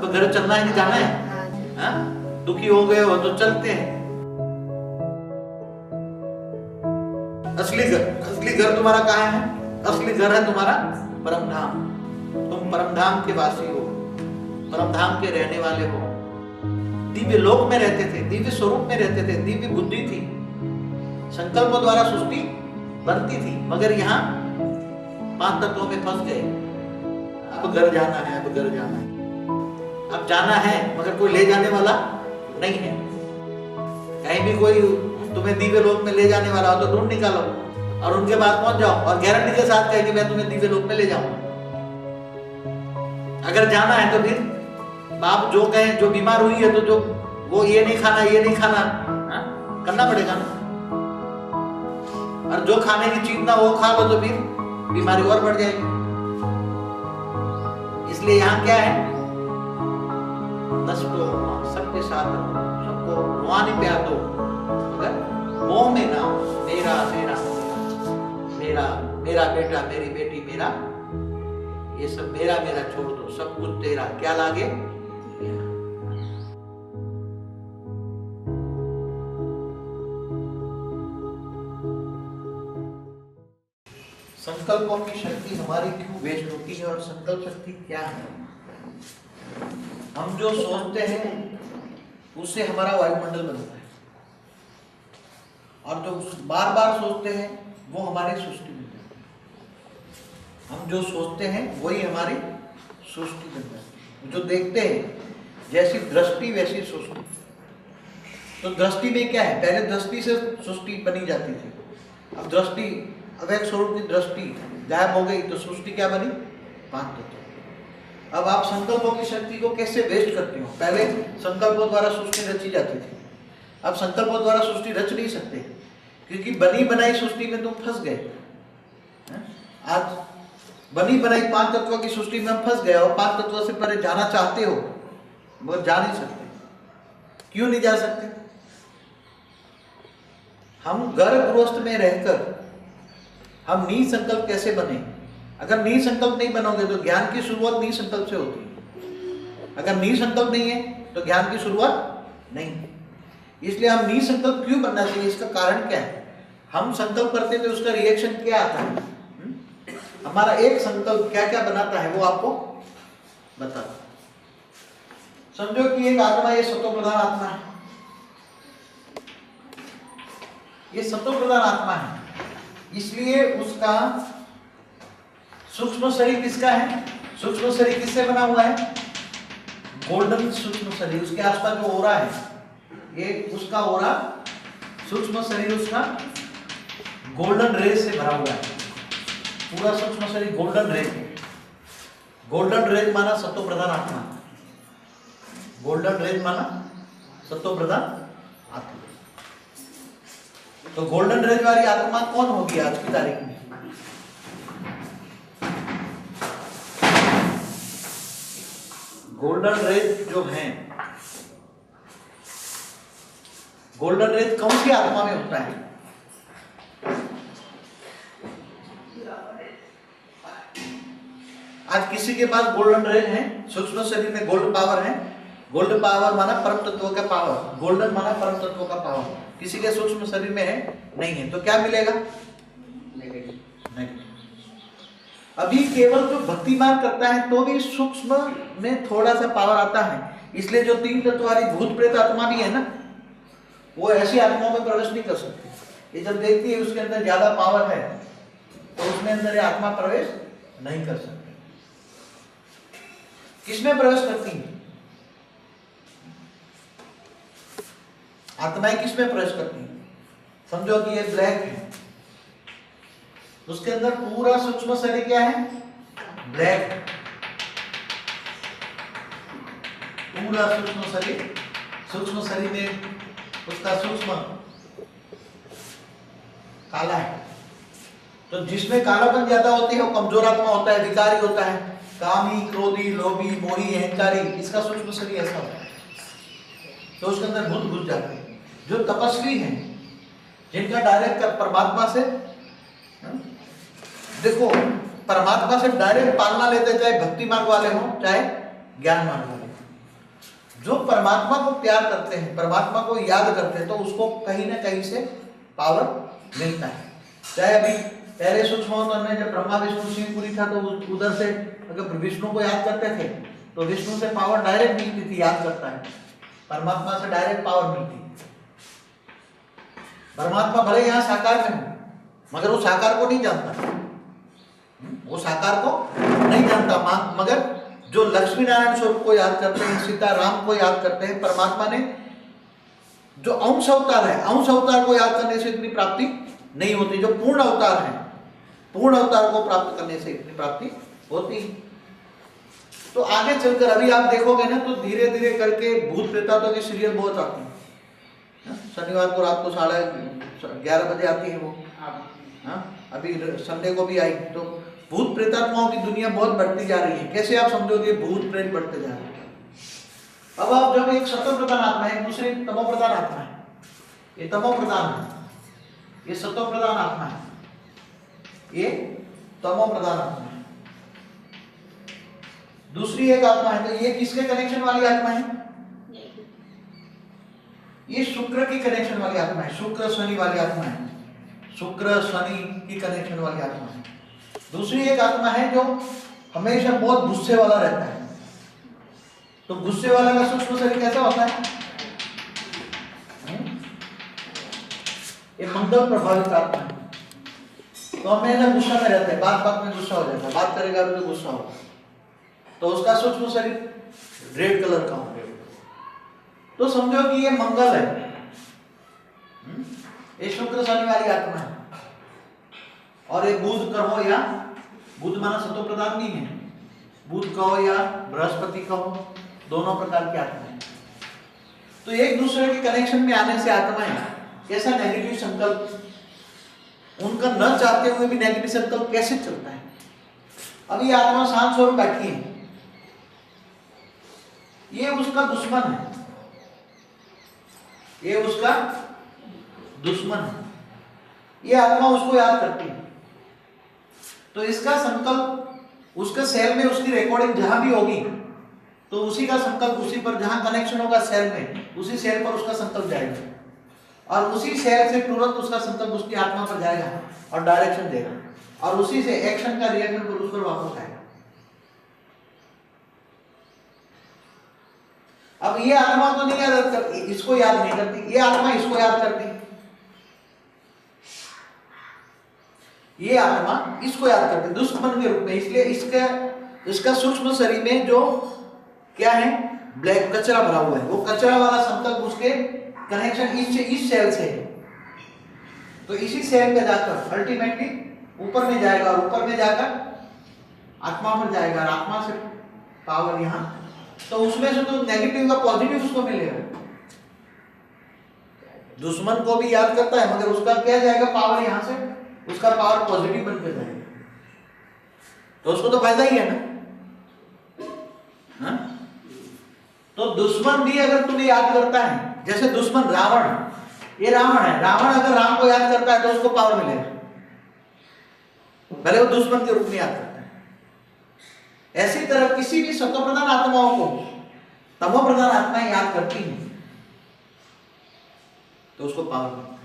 आपको घर चलना है कि जाना है? हाँ? दुखी हो गए हो तो चलते हैं। असली घर तुम्हारा कहाँ है? असली घर है तुम्हारा परम धाम। तुम परम धाम के वासी हो, परम धाम के रहने वाले हो। दिव्य लोक में रहते थे, दिव्य स्वरूप में रहते थे, दिव्य बुद्धि थी, संकल्पों द्वारा सृष्टि बनती थी, मगर यहाँ 5 तत्वों में फंस गए। अब घर जाना है, अब घर जाना है, अब जाना है, मगर कोई ले जाने वाला नहीं है। कहीं भी कोई तुम्हें दिव्य लोक में ले जाने वाला हो तो ढूंढ निकालो और उनके पास पहुंच जाओ और गारंटी के साथ कहे कि मैं तुम्हें दिव्य लोक में ले जाऊंगा। अगर जाना है तो फिर बाप जो कहे, जो बीमार हुई है तो जो वो ये नहीं खाना, ये नहीं खाना, करना पड़ेगा ना। और जो खाने की चीज ना वो खा लो तो फिर बीमारी और बढ़ जाएगी। इसलिए यहाँ क्या है? नष्टो सबके साथ सबको रुआनी प्यार दो, मगर मोह में ना हो। मेरा मेरा मेरा मेरा बेटा, मेरी बेटी, मेरा, ये सब मेरा मेरा छोड़ दो, सब कुछ तेरा, क्या लागे मेरा। संकल्पों की शक्ति हमारी क्यों वेस्ट होती है और संकल्प शक्ति क्या है? हम जो सोचते हैं उससे हमारा वायुमंडल बनता है, और जो बार बार सोचते हैं वो हमारी सृष्टि बनती है। हम जो सोचते हैं वही हमारी सृष्टि बन जाती है। जो देखते हैं, जैसी दृष्टि वैसी सृष्टि। तो दृष्टि में क्या है? पहले दृष्टि से सृष्टि बनी जाती थी, अब दृष्टि, अवैध स्वरूप की दृष्टि गायब हो गई तो सृष्टि क्या बनी? 5 तत्व। अब आप संकल्पों की शक्ति को कैसे वेस्ट करते हो? पहले संकल्पों द्वारा सृष्टि रची जाती थी, अब संकल्पों द्वारा सृष्टि रच नहीं सकते, क्योंकि बनी बनाई सृष्टि में तुम फंस गए। आज बनी बनाई 5 तत्वों की सृष्टि में हम फंस गए और 5 तत्वों से परे जाना चाहते हो मगर जा नहीं सकते। क्यों नहीं जा सकते? हम गर्भ गृहस्थ में रहकर हम निसंकल्प कैसे बने? अगर निसंकल्प नहीं बनोगे तो ज्ञान की शुरुआत निसंकल्प से होती है। अगर निसंकल्प नहीं है तो ज्ञान की शुरुआत नहीं। इसलिए हम निसंकल्प क्यों बनना चाहिए? इसका कारण क्या है? हम संकल्प करते तो उसका रिएक्शन क्या आता है? हमारा एक संकल्प क्या क्या बनाता है वो आपको बताता। समझो कि एक आत्मा, ये सत्व प्रधान आत्मा है, ये सत्व प्रधान आत्मा है, इसलिए उसका सूक्ष्म शरीर किसका है? सूक्ष्म शरीर किससे बना हुआ है? गोल्डन सूक्ष्म शरीर। उसके आसपास जो ओरा है ये उसका ओरा, सूक्ष्म शरीर उसका गोल्डन रेज से भरा हुआ है। पूरा सूक्ष्म शरीर गोल्डन रेज। गोल्डन रेज माना सत्व प्रधान आत्मा, गोल्डन रेज माना सत्व प्रधान आत्मा। तो गोल्डन रेज वाली आत्मा कौन होगी आज की तारीख में? गोल्डन रेज जो है, गोल्डन रेज कौन सी आत्मा में होता है? आज किसी के पास गोल्डन रेज है, सूक्ष्म शरीर में गोल्ड पावर है। गोल्ड पावर माना परम तत्व का पावर, गोल्डन माना परम तत्व का पावर। किसी के सूक्ष्म शरीर में है? नहीं है। तो क्या मिलेगा? नेगेटिव। अभी केवल जो भक्ति मार्ग करता है तो भी सूक्ष्म में थोड़ा सा पावर आता है। इसलिए जो 3 तत्व वाली भूत प्रेत आत्मा भी है ना, वो ऐसी आत्माओं में प्रवेश नहीं कर सकती। ये जब देखती है उसके अंदर ज्यादा पावर है तो उसमें अंदर ये आत्मा प्रवेश नहीं कर सकती। किसमें प्रवेश करती है? आत्माएं किसमें प्रवेश करती है? समझो कि ये ब्लैक है, उसके अंदर पूरा सूक्ष्म शरीर क्या है? ब्लैक। पूरा सूक्ष्म शरीर, सूक्ष्म शरीर में उसका सूक्ष्म काला है। तो जिसमें कालापन ज्यादा होती है वो कमजोर आत्मा होता है, विकारी होता है, कामी, क्रोधी, लोभी, मोही, अहंकारी। इसका सूक्ष्म शरीर ऐसा होता है तो उसके अंदर भूत घुस जाते हैं। जो तपस्वी हैं, जिनका डायरेक्ट परमात्मा से, देखो परमात्मा से डायरेक्ट पालना लेते, चाहे भक्ति मार्ग वाले हो चाहे ज्ञान मार्ग वाले, जो परमात्मा को प्यार करते हैं, परमात्मा को याद करते हैं, तो उसको कहीं ना कहीं से पावर मिलता है। चाहे अभी पहले सूक्ष्म अवतार में जब ब्रह्मा विष्णु शिवपुरी था, तो उधर से अगर विष्णु को याद करते थे तो विष्णु से पावर डायरेक्ट मिलती थी, याद करता है, परमात्मा से डायरेक्ट पावर मिलती। परमात्मा भले यहाँ साकार में हो, मगर वो साकार को नहीं जानता, वो साकार को नहीं जानता, मगर जो लक्ष्मी नारायण स्वरूप को याद करते हैं, सीताराम को याद करते हैं, परमात्मा ने जो अंश अवतार है, अंश अवतार को याद करने से इतनी प्राप्ति नहीं होती, जो पूर्ण अवतार है, पूर्ण अवतार को प्राप्त करने से इतनी प्राप्ति होती। तो आगे चलकर अभी आप देखोगे ना, तो धीरे धीरे करके भूत प्रेतात्मा की सीरियल बहुत आती है। शनिवार को रात को 11:30 बजे आती है वो, अभी संडे को भी आई। तो भूत प्रेतात्माओं की दुनिया बहुत बढ़ती जा रही है। कैसे आप समझोगे भूत प्रेत बढ़ते जा रहे हैं? अब आप जब एक सत्व प्रधान आत्मा है, दूसरे तमो प्रधान आत्मा है, ये तमो प्रधान है, ये सत्व प्रधान आत्मा है, ये तमो प्रधान आत्मा है। दूसरी एक आत्मा है, तो ये किसके कनेक्शन वाली आत्मा है? ये शुक्र की कनेक्शन वाली आत्मा है, शुक्र शनि वाली आत्मा है, शुक्र शनि की कनेक्शन वाली आत्मा है। दूसरी एक आत्मा है जो हमेशा बहुत गुस्से वाला रहता है। तो गुस्से वाला का सूक्ष्म शरीर कैसा होता है? ये मंगल प्रभावित आत्मा है। तो हमेशा गुस्सा में रहता है, बात बात में गुस्सा हो जाता है, बात करेगा तो गुस्सा होगा, तो उसका सूक्ष्म शरीर रेड कलर का होगा। तो समझो कि ये मंगल है, ये शुक्र शनि वाली आत्मा है, और एक बुध कहो, या बुध माना सत्व प्रधान नहीं है, बुध कहो या बृहस्पति कहो, दोनों प्रकार की आत्मा है। तो एक दूसरे के कनेक्शन में आने से आत्माएं कैसा नेगेटिव संकल्प, उनका न चाहते हुए भी नेगेटिव संकल्प कैसे चलता है। अब ये आत्मा शांत स्वरूप बैठी है, ये उसका दुश्मन है, ये उसका दुश्मन है, ये आत्मा उसको याद करती है। तो इसका संकल्प उसके सेल में, उसकी रिकॉर्डिंग जहां भी होगी तो उसी का संकल्प उसी पर, जहां कनेक्शन होगा सेल में, उसी सेल पर उसका संकल्प जाएगा, और उसी सेल से तुरंत उसका संकल्प उसकी आत्मा पर जाएगा और डायरेक्शन देगा, और उसी से एक्शन का रिएक्शन पर उस पर वापस आएगा। अब ये आत्मा तो नहीं याद करती, इसको याद नहीं करती, ये आत्मा इसको याद करती, ये आत्मा इसको याद करती दुश्मन के रूप में। इसलिए इसका सूक्ष्म शरीर में जो क्या है, ब्लैक कचरा भरा हुआ है, वो कचरा वाला संकल्प उसके कनेक्शन इस सेल से है। तो इसी सेल में जाकर अल्टीमेटली ऊपर में जाएगा, और ऊपर में जाकर आत्मा पर जाएगा, और आत्मा से पावर यहाँ, तो उसमें से तो नेगेटिव का पॉजिटिव उसको मिलेगा। दुश्मन को भी याद करता है, मगर उसका क्या जाएगा, पावर यहाँ से, उसका पावर पॉजिटिव बनकर जाएगा, तो उसको तो फायदा ही है ना। हाँ? तो दुश्मन भी अगर तुम्हें याद करता है, जैसे दुश्मन रावण, ये रावण है, रावण अगर राम को याद करता है तो उसको पावर मिलेगा, भले वो दुश्मन के रूप में याद करता है। ऐसी तरह किसी भी सत्व प्रधान आत्माओं को तमो प्रधान आत्माएं याद करती हैं तो उसको पावर मिलता है,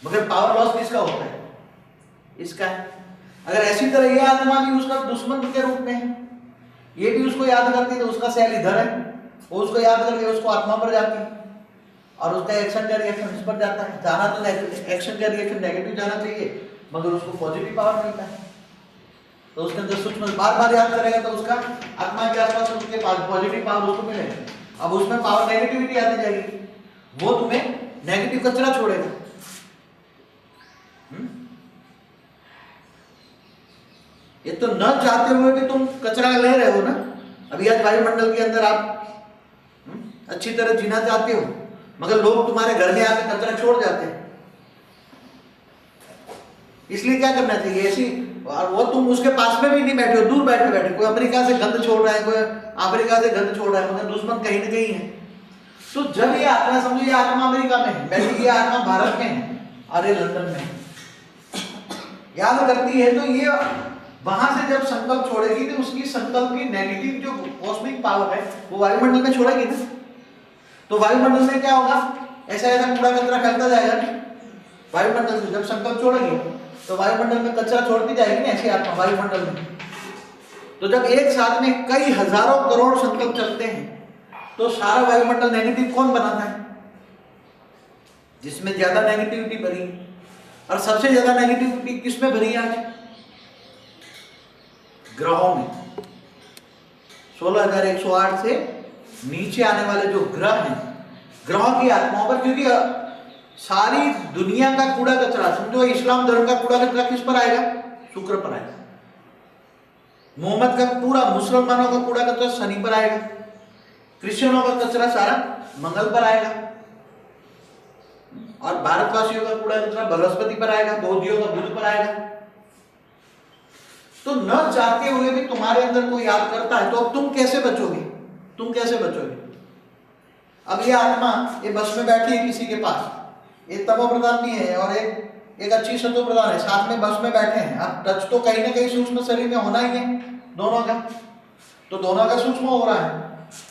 मगर पावर लॉस किसका होता है? इसका है। अगर ऐसी तरह ये आत्मा भी उसका दुश्मन के रूप में है, ये भी उसको याद करती है, तो उसका सेल इधर है, वो उसको याद करके उसको आत्मा पर जाती है, और उसका एक्शन का रिएक्शन इस पर जाता है। जाना तो एक्शन का रिएक्शन नेगेटिव जाना चाहिए, मगर उसको पॉजिटिव पावर मिलता है। तो उसके अंदर सूक्ष्म बार बार याद करेगा तो उसका आत्मा के आसपास उसके पॉजिटिव पावर उसको मिलेगा। अब उसमें पावर नेगेटिविटी आती जाएगी, वो तुम्हें नेगेटिव कचरा छोड़ेगा। ये तो न चाहते हुए भी तुम कचरा ले रहे हो ना। अभी आज वायुमंडल के अंदर आप अच्छी तरह जीना चाहते हो, मगर लोग तुम्हारे घर में आके कचरा छोड़ जाते हैं। इसलिए क्या करना चाहिए, ऐसी, और वो तुम उसके पास में भी नहीं बैठे हो, दूर बैठे बैठे, कोई अमेरिका से गंद छोड़ रहा है, कोई अफ्रीका से गंद छोड़ रहा है, मगर दुश्मन कहीं ना कहीं है। तो जब ये आत्मा, समझो ये आत्मा अमेरिका में है, बैठी ये आत्मा भारत में है, और ये लंदन में याद करती है, तो ये वहां से जब संकल्प छोड़ेगी तो उसकी संकल्प की नेगेटिव जो कॉस्मिक पावर है वो वायुमंडल में छोड़ेगी ना। तो वायुमंडल में क्या होगा, ऐसा ऐसा कूड़ा कचरा फैलता जाएगा वायुमंडल से। जब संकल्प छोड़ेगी तो वायुमंडल में कचरा छोड़ती जाएगी ना, ऐसी आत्मा वायुमंडल में। तो जब एक साथ में कई हजारों करोड़ संकल्प चलते हैं तो सारा वायुमंडल नेगेटिव कौन बनाता है? जिसमें ज्यादा नेगेटिविटी भरी। और सबसे ज्यादा नेगेटिविटी किसमें भरी है आज? ग्रहों में। 16,108 से नीचे आने वाले जो ग्रह हैं, ग्रहों की आत्माओं पर, क्योंकि सारी दुनिया का कूड़ा कचरा, समझो इस्लाम धर्म का कूड़ा कचरा किस पर आएगा? शुक्र पर आएगा। मोहम्मद का पूरा मुसलमानों का कूड़ा कचरा शनि पर आएगा। क्रिश्चियनों का कचरा सारा मंगल पर आएगा। और भारतवासियों का कूड़ा कचरा बृहस्पति पर आएगा, बौद्धियों का बुध पर आएगा। तो न चाहते हुए भी तुम्हारे अंदर कोई याद करता है, तो अब तुम कैसे बचोगे? तुम कैसे बचोगे? अब ये आत्मा ये बस में बैठी है किसी के पास, एक तमो प्रधान भी है और एक अच्छी सतो प्रधान है, साथ में बस में बैठे हैं। अब टच तो कहीं ना कहीं सूक्ष्म शरीर में होना ही है दोनों का, तो दोनों का सूक्ष्म हो रहा है।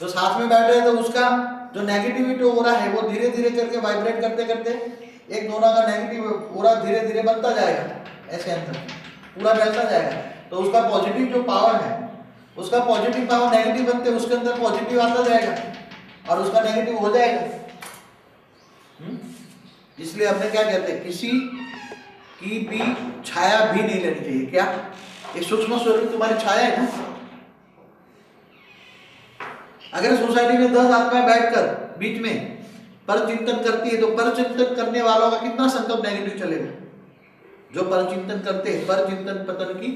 तो साथ में बैठे हैं तो उसका जो नेगेटिविटी हो रहा है वो धीरे धीरे करके वाइब्रेट करते करते एक दोनों का नेगेटिव पूरा धीरे धीरे बनता जाएगा, ऐसे अंदर पूरा फैलता जाएगा। तो उसका पॉजिटिव जो पावर है, उसका पॉजिटिव पावर नेगेटिव बनते उसके अंदर पॉजिटिव आता जाएगा और उसका नेगेटिव हो जाएगा। इसलिए हमने क्या कहते हैं, किसी की भी छाया भी नहीं लेनी चाहिए। क्या? ये सूक्ष्म स्वरूप तुम्हारी छाया है ना। अगर सोसाइटी में 10 आत्माएं बैठकर बीच में पर चिंतन करती है तो पर चिंतन करने वालों का कितना संकल्प नेगेटिव चलेगा? जो पर चिंतन करते हैं, पर चिंतन पतन की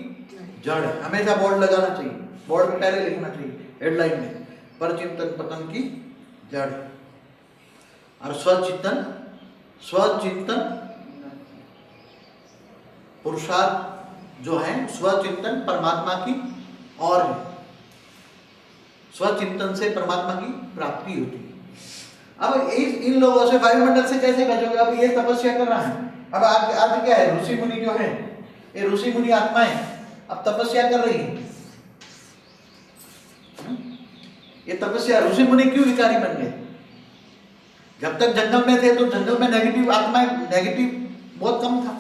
जड़ है। हमेशा बोर्ड लगाना चाहिए, बोर्ड में पहले लिखना चाहिए हेडलाइन में, पर चिंतन पतन की जड़। और स्वचिंतन पुरुषार्थ जो है, स्वचिंतन परमात्मा की और है। स्वचिंतन से परमात्मा की प्राप्ति होती है। अब इन लोगों से, वायुमंडल से कैसे बचोगे? अब ये तपस्या कर रहा है। अब आज क्या है, ऋषि मुनि जो है, ये ऋषि मुनि आत्माएं अब तपस्या कर रही है। ये तपस्या, ऋषि मुनि क्यों विकारी बन गए? जब तक जंगल में थे तो जंगल में नेगेटिव आत्माएं, नेगेटिव बहुत कम था।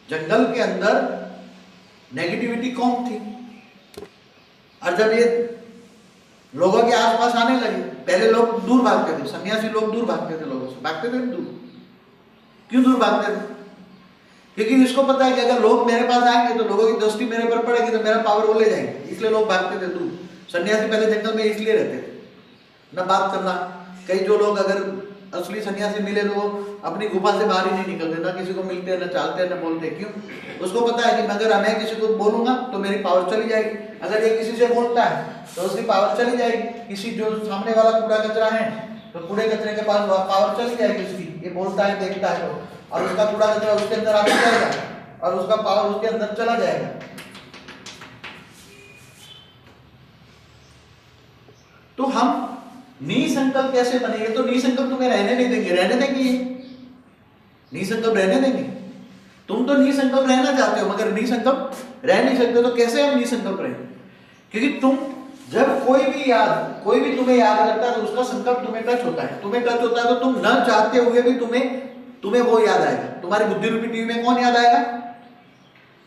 जंगल के अंदर नेगेटिविटी कम थी। और जब ये लोगों के आसपास आने लगे, पहले लोग दूर भागते थे, सन्यासी लोग दूर भागते थे, लोगों से भागते थे दूर। क्यों दूर भागते थे? क्योंकि इसको पता है कि अगर लोग मेरे पास आएंगे तो लोगों की दोस्ती मेरे पर पड़ेगी तो मेरा पावर वो ले जाएंगे, इसलिए लोग भागते थे दूर। सन्यासी पहले जंगल में इसलिए रहते थे, न बात करना। कई जो लोग अगर असली सन्यासी मिले तो वो अपनी गुफा से बाहर ही नहीं निकलते, ना किसी को मिलते, न चालते, न बोलते। क्यों? उसको पता है कि अगर मैं किसी को बोलूंगा तो मेरी पावर चली जाएगी। अगर ये किसी से बोलता है तो उसकी पावर चली जाएगी। किसी जो सामने वाला कूड़ा कचरा है तो कूड़े कचरे के पास पावर चली जाएगी उसकी। ये बोलता है, देखता है तो, और उसका कूड़ा कचरा उसके अंदर आता जाएगा और उसका पावर उसके अंदर चला जाएगा। तो हम निसंकल्प कैसे बनेंगे? तो निसंकल्प तुम्हें रहने नहीं देंगे। रहने देंगे ये निसंकल्प रहने देंगे? तुम तो निसंकल्प रहना चाहते हो मगर निसंकल्प रह नहीं सकते। तो कैसे हम निसंकल्प रहेंगे? क्योंकि तुम जब कोई भी तुम्हें याद करता है तो उसका संकल्प तुम्हें टच होता है। तुम्हें टच होता है तो तुम न चाहते हुए भी तुम्हें वो याद आएगा। तुम्हारी बुद्धि रूपी टीवी में कौन याद आएगा?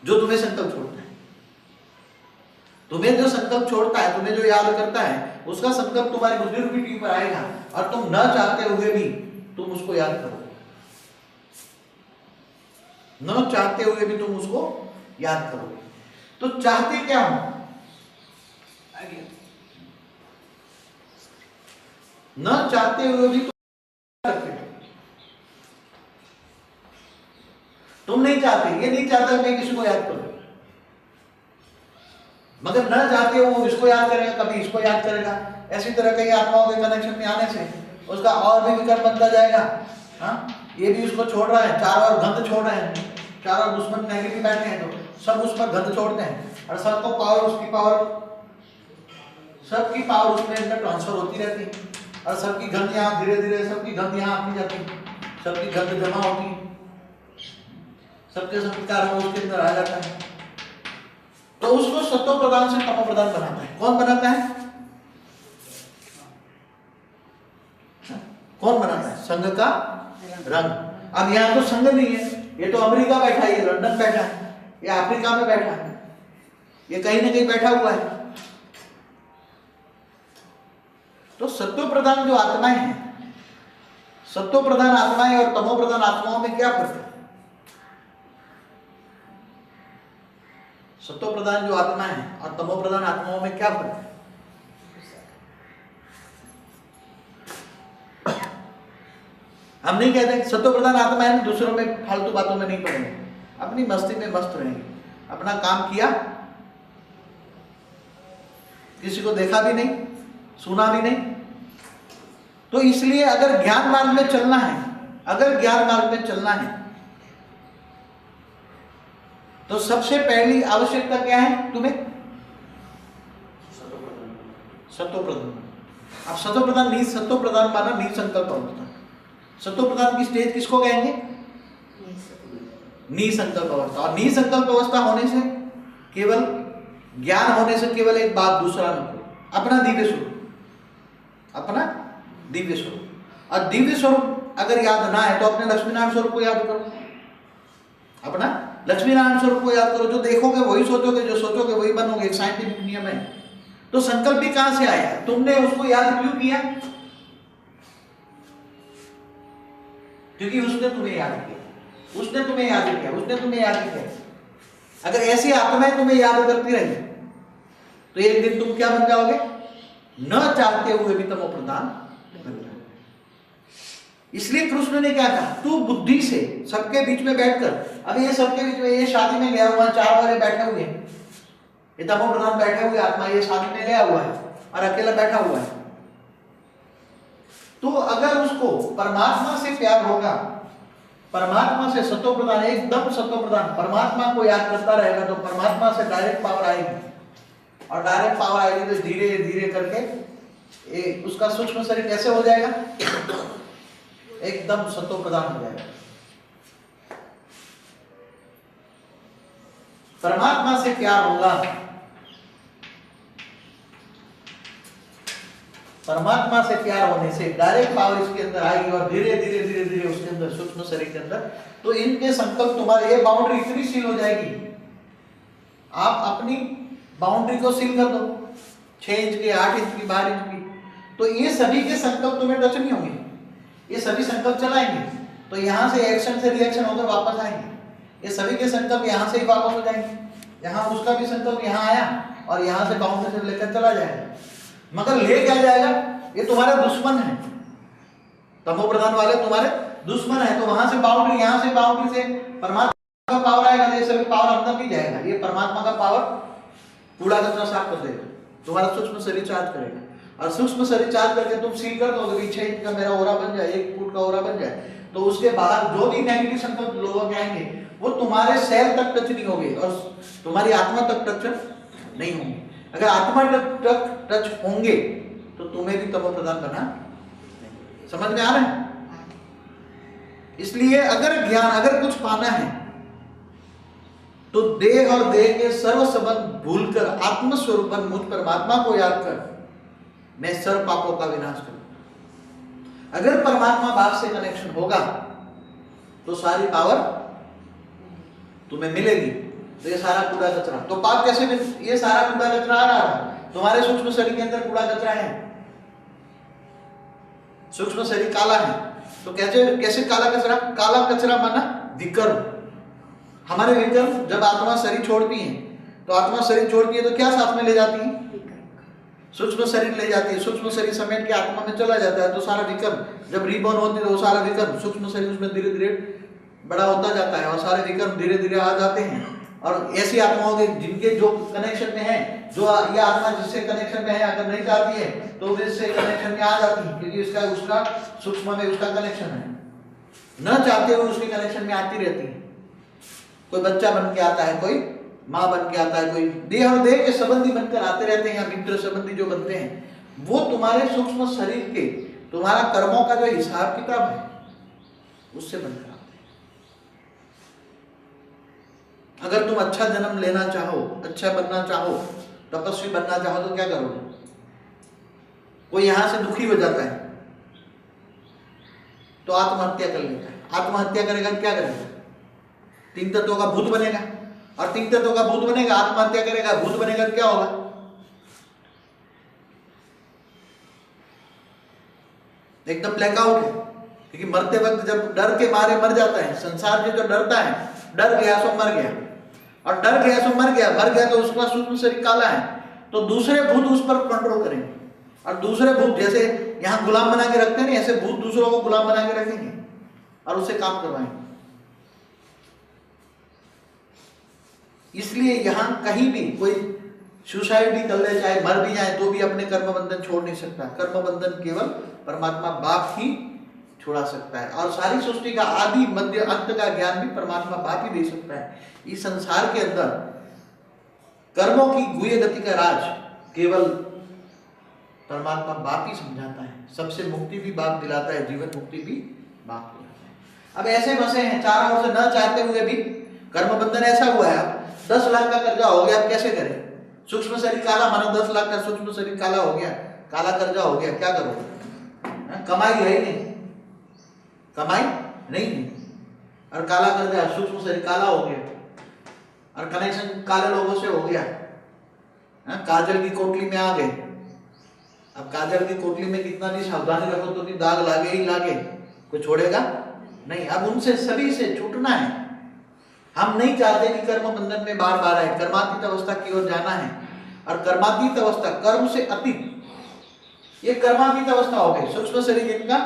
जो तुम्हें संकल्प छोड़ता है। तुम्हें जो संकल्प छोड़ता है, तुम्हें जो याद करता है, उसका संकल्प तुम्हारी बुद्धि रूपी टीवी पर आएगा और तुम न चाहते हुए भी तुम उसको याद करोगे। न चाहते हुए भी तुम उसको याद करोगे। तो चाहते क्या हो? न चाहते हुए भी तुम नहीं चाहते, ये नहीं चाहता मैं किसी को याद करूं, मगर न चाहते हो वो इसको याद करेगा, कभी इसको याद करेगा। ऐसी तरह कई आत्माओं के कनेक्शन में आने से उसका और भी विकल्प बनता जाएगा। हाँ, ये भी उसको छोड़ रहा है, चारों ओर गंध छोड़ रहे हैं, चारों दुश्मन नेगेटिव बैठे हैं तो सब उस पर गंध छोड़ते हैं और सबको पावर, उसकी पावर, सबकी पावर उसमें अंदर ट्रांसफर होती रहती है और सबकी गंध यहाँ धीरे धीरे, सबकी गंध यहाँ आती जाती है, सबकी गंध जमा होती है, सबके संस्कार उसके अंदर आ जाता है। तो उसको सत्व प्रधान से तमो प्रधान बनाता है। कौन बनाता है? कौन बनाता है? संघ का रंग। अब यहाँ तो संघ नहीं है, ये तो अमेरिका बैठा है, ये लंदन बैठा है, ये अफ्रीका में बैठा है, ये कहीं ना कहीं बैठा हुआ है। तो सत्व प्रधान जो आत्माएं हैं, सत्व प्रधान आत्माएं और तमो प्रधान आत्माओं में क्या फर्क है? सत्व प्रधान जो आत्माएं हैं और तमो प्रधान आत्माओं में क्या फर्क है? हम नहीं कहते सत्व प्रधान आत्माएं दूसरों में फालतू बातों में नहीं पड़ेंगे, अपनी मस्ती में मस्त रहेंगे, अपना काम किया, किसी को देखा भी नहीं, सुना भी नहीं। तो इसलिए अगर ज्ञान मार्ग में चलना है, अगर ज्ञान मार्ग में चलना है तो सबसे पहली आवश्यकता क्या है तुम्हें? सत्व प्रधान। अब सत्व प्रधान नहीं, सत्व प्रधान माना निसंकल्प अवस्था। सत्व प्रधान की स्टेज किसको कहेंगे? निसंकल्प अवस्था। और निसंकल्प अवस्था होने से केवल ज्ञान होने से केवल एक बात, दूसरा न करो, अपना दिव्य स्वरूप, अपना दिव्य स्वरूप। और दिव्य स्वरूप अगर याद ना है तो अपने लक्ष्मीनारायण स्वरूप को याद करो, अपना लक्ष्मीनारायण स्वरूप को याद करो। जो देखोगे वही सोचोगे, जो सोचोगे वही बनोगे, एक साइंटिफिक नियम है। तो संकल्प भी कहां से आया? तुमने उसको याद क्यों किया? क्योंकि उसने तुम्हें याद किया, उसने तुम्हें याद किया, उसने तुम्हें याद किया। अगर ऐसी आत्माएं तुम्हें याद करती रही तो एक दिन तुम क्या बन जाओगे? न चाहते हुए भी तमो प्रधान बन जाओगे। इसलिए कृष्ण ने क्या कहा? तू बुद्धि से सबके बीच में बैठकर, अब ये सबके बीच में, ये शादी में गया हुआ, 4 वाले बैठे हुए हैं, ये तमो प्रधान बैठे हुए आत्मा, ये शादी में गया हुआ है और अकेला बैठा हुआ है। तो अगर उसको परमात्मा से प्यार होगा, परमात्मा से सत्व प्रधान, एकदम सत्व प्रधान परमात्मा को याद करता रहेगा, तो परमात्मा से डायरेक्ट पावर आएगी। और डायरेक्ट पावर आएगी तो धीरे धीरे करके उसका सूक्ष्म शरीर कैसे हो जाएगा? एकदम सत्व प्रधान हो जाएगा। परमात्मा से प्यार होगा, परमात्मा से प्यार होने से डायरेक्ट पावर इसके अंदर आएगी और धीरे धीरे धीरे धीरे उसके अंदर, सूक्ष्म शरीर के अंदर, तो इनके संकल्प, तुम्हारे ये बाउंड्री इतनी सील हो जाएगी, आप अपनी बाउंड्री को सील कर दो 6 इंच की, 8 इंच की, 12 इंच की, तो ये सभी के संकल्प तुम्हें टच नहीं होंगे, ये सभी संकल्प चलाएंगे, तो यहाँ से एक्शन से रिएक्शन होकर वापस आएंगे। ये सभी के संकल्प यहाँ से ही वापस हो जाएंगे, यहाँ उसका भी संकल्प यहाँ आया और यहाँ से बाउंड्री से लेकर चला जाएगा। मगर ले क्या जाएगा? ये तुम्हारे दुश्मन है, तमो प्रधान वाले तुम्हारे दुश्मन है। तो वहां से बाउंड्री, यहाँ से बाउंड्री से परमात्मा का पावर आएगा, ये सभी पावर अंदर नहीं जाएगा, ये परमात्मा का पावर कूड़ा कचरा साफ कर देगा, तुम्हारा सूक्ष्म शरीर चार्ज करेगा। और सूक्ष्म शरीर चार्ज करके तुम सील कर दोगे, 6 इंच का मेरा ओरा बन जाए, 1 फुट का ओरा बन जाए, तो उसके बाहर जो भी नेगेटिव संकल्प लोगों के आएंगे वो तुम्हारे सेल तक टच नहीं होंगे और तुम्हारी आत्मा तक टच नहीं होंगे। अगर आत्मा तक टच होंगे तो तुम्हें भी तमो प्रधान बना। समझ में आ रहा है? इसलिए अगर ज्ञान, अगर कुछ पाना है तो देह और देह के सर्व संबंध भूलकर आत्मस्वरूप मुझ परमात्मा को याद कर मैं सर्व पापों का विनाश करूं। अगर परमात्मा भाव से कनेक्शन होगा तो सारी पावर तुम्हें मिलेगी। तो ये सारा कूड़ा कचरा, तो पाप कैसे ये सारा कूड़ा कचरा आ रहा है तुम्हारे सूक्ष्म शरीर के अंदर, कूड़ा कचरा है, सूक्ष्म शरीर काला है, तो कैसे कैसे काला कचरा? काला कचरा माना विकर्म। हमारे विकर्म, जब आत्मा शरीर छोड़ती है तो आत्मा शरीर छोड़ती है तो क्या साथ में ले जाती है? सूक्ष्म शरीर ले जाती है, सूक्ष्म शरीर समेट के आत्मा में चला जाता है, तो सारा विकर्म जब रीबॉर्न होती है तो वो सारा विकर्म, सूक्ष्म शरीर उसमें धीरे धीरे बड़ा होता जाता है और सारे विकर्म धीरे धीरे आ जाते हैं। और ऐसी आत्माओं के जिनके जो कनेक्शन में है, जो ये आत्मा जिससे कनेक्शन में है अगर नहीं चाहती है तो वो इससे कनेक्शन में आ जाती है, क्योंकि इसका उसका सूक्ष्म में उसका कनेक्शन है, न चाहते हुए उसके कनेक्शन में आती रहती है। कोई बच्चा बन के आता है, कोई माँ बन के आता है, कोई देह और देह के संबंधी बनकर आते रहते हैं, या मित्र संबंधी जो बनते हैं वो तुम्हारे सूक्ष्म शरीर के, तुम्हारा कर्मों का जो हिसाब किताब है उससे बनकर आते हैं। अगर तुम अच्छा जन्म लेना चाहो, अच्छा बनना चाहो, तपस्वी बनना चाहो तो क्या करोगे? कोई यहां से दुखी हो जाता है तो आत्महत्या कर लेता है। आत्महत्या करेगा क्या करेगा? 3 तत्वों का भूत बनेगा, और 3 तत्वों का भूत बनेगा, आत्महत्या करेगा, भूत बनेगा तो क्या होगा? एकदम ब्लैकआउट है। क्योंकि मरते वक्त जब डर के मारे मर जाता है, संसार से जो डरता है, डर गया सो मर गया, और डर गया सो मर गया, मर गया तो उसका सूक्ष्म शरीर काला है, तो दूसरे भूत उस पर कंट्रोल करेंगे, और दूसरे भूत जैसे यहाँ गुलाम बना के रखते हैं ना, ऐसे भूत दूसरों को गुलाम बना के रखेंगे और उससे काम करवाएंगे। इसलिए यहाँ कहीं भी कोई सुसाइड भी कर ले, चाहे मर भी जाए, तो भी अपने कर्म बंधन छोड़ नहीं सकता। कर्म बंधन केवल परमात्मा बाप ही छुड़ा सकता है, और सारी सृष्टि का आदि मध्य अंत का ज्ञान भी परमात्मा बाप ही दे सकता है। इस संसार के अंदर कर्मों की गुह्य गति का राज केवल परमात्मा बाप ही समझाता है। सबसे मुक्ति भी बाप दिलाता है, जीवन मुक्ति भी बाप दिलाता है। अब ऐसे बसे हैं चारों ओर से, न चाहते हुए भी कर्म बंधन ऐसा हुआ है। अब 10 लाख का कर्जा हो गया, अब कैसे करें? सूक्ष्म शरीर काला, मानो 10 लाख का सूक्ष्म शरीर काला हो गया, काला कर्जा हो गया, क्या करोगे? कमाई है ही नहीं, कमाई नहीं है, और काला कर्जा, सूक्ष्म शरीर काला हो गया, और कनेक्शन काले लोगों से हो गया। काजल की कोटली में आ गए। अब काजल की कोटली में कितना भी सावधानी रखो तो भी दाग लागे ही लागे, कोई छोड़ेगा नहीं। अब उनसे सभी से छूटना है। हम नहीं चाहते कि कर्म बंधन में बार बार आए, कर्मातीत अवस्था की ओर जाना है। और कर्मातीत अवस्था, कर्म से अतीत, ये कर्मातीत अवस्था हो गई। सूक्ष्म शरीर इनका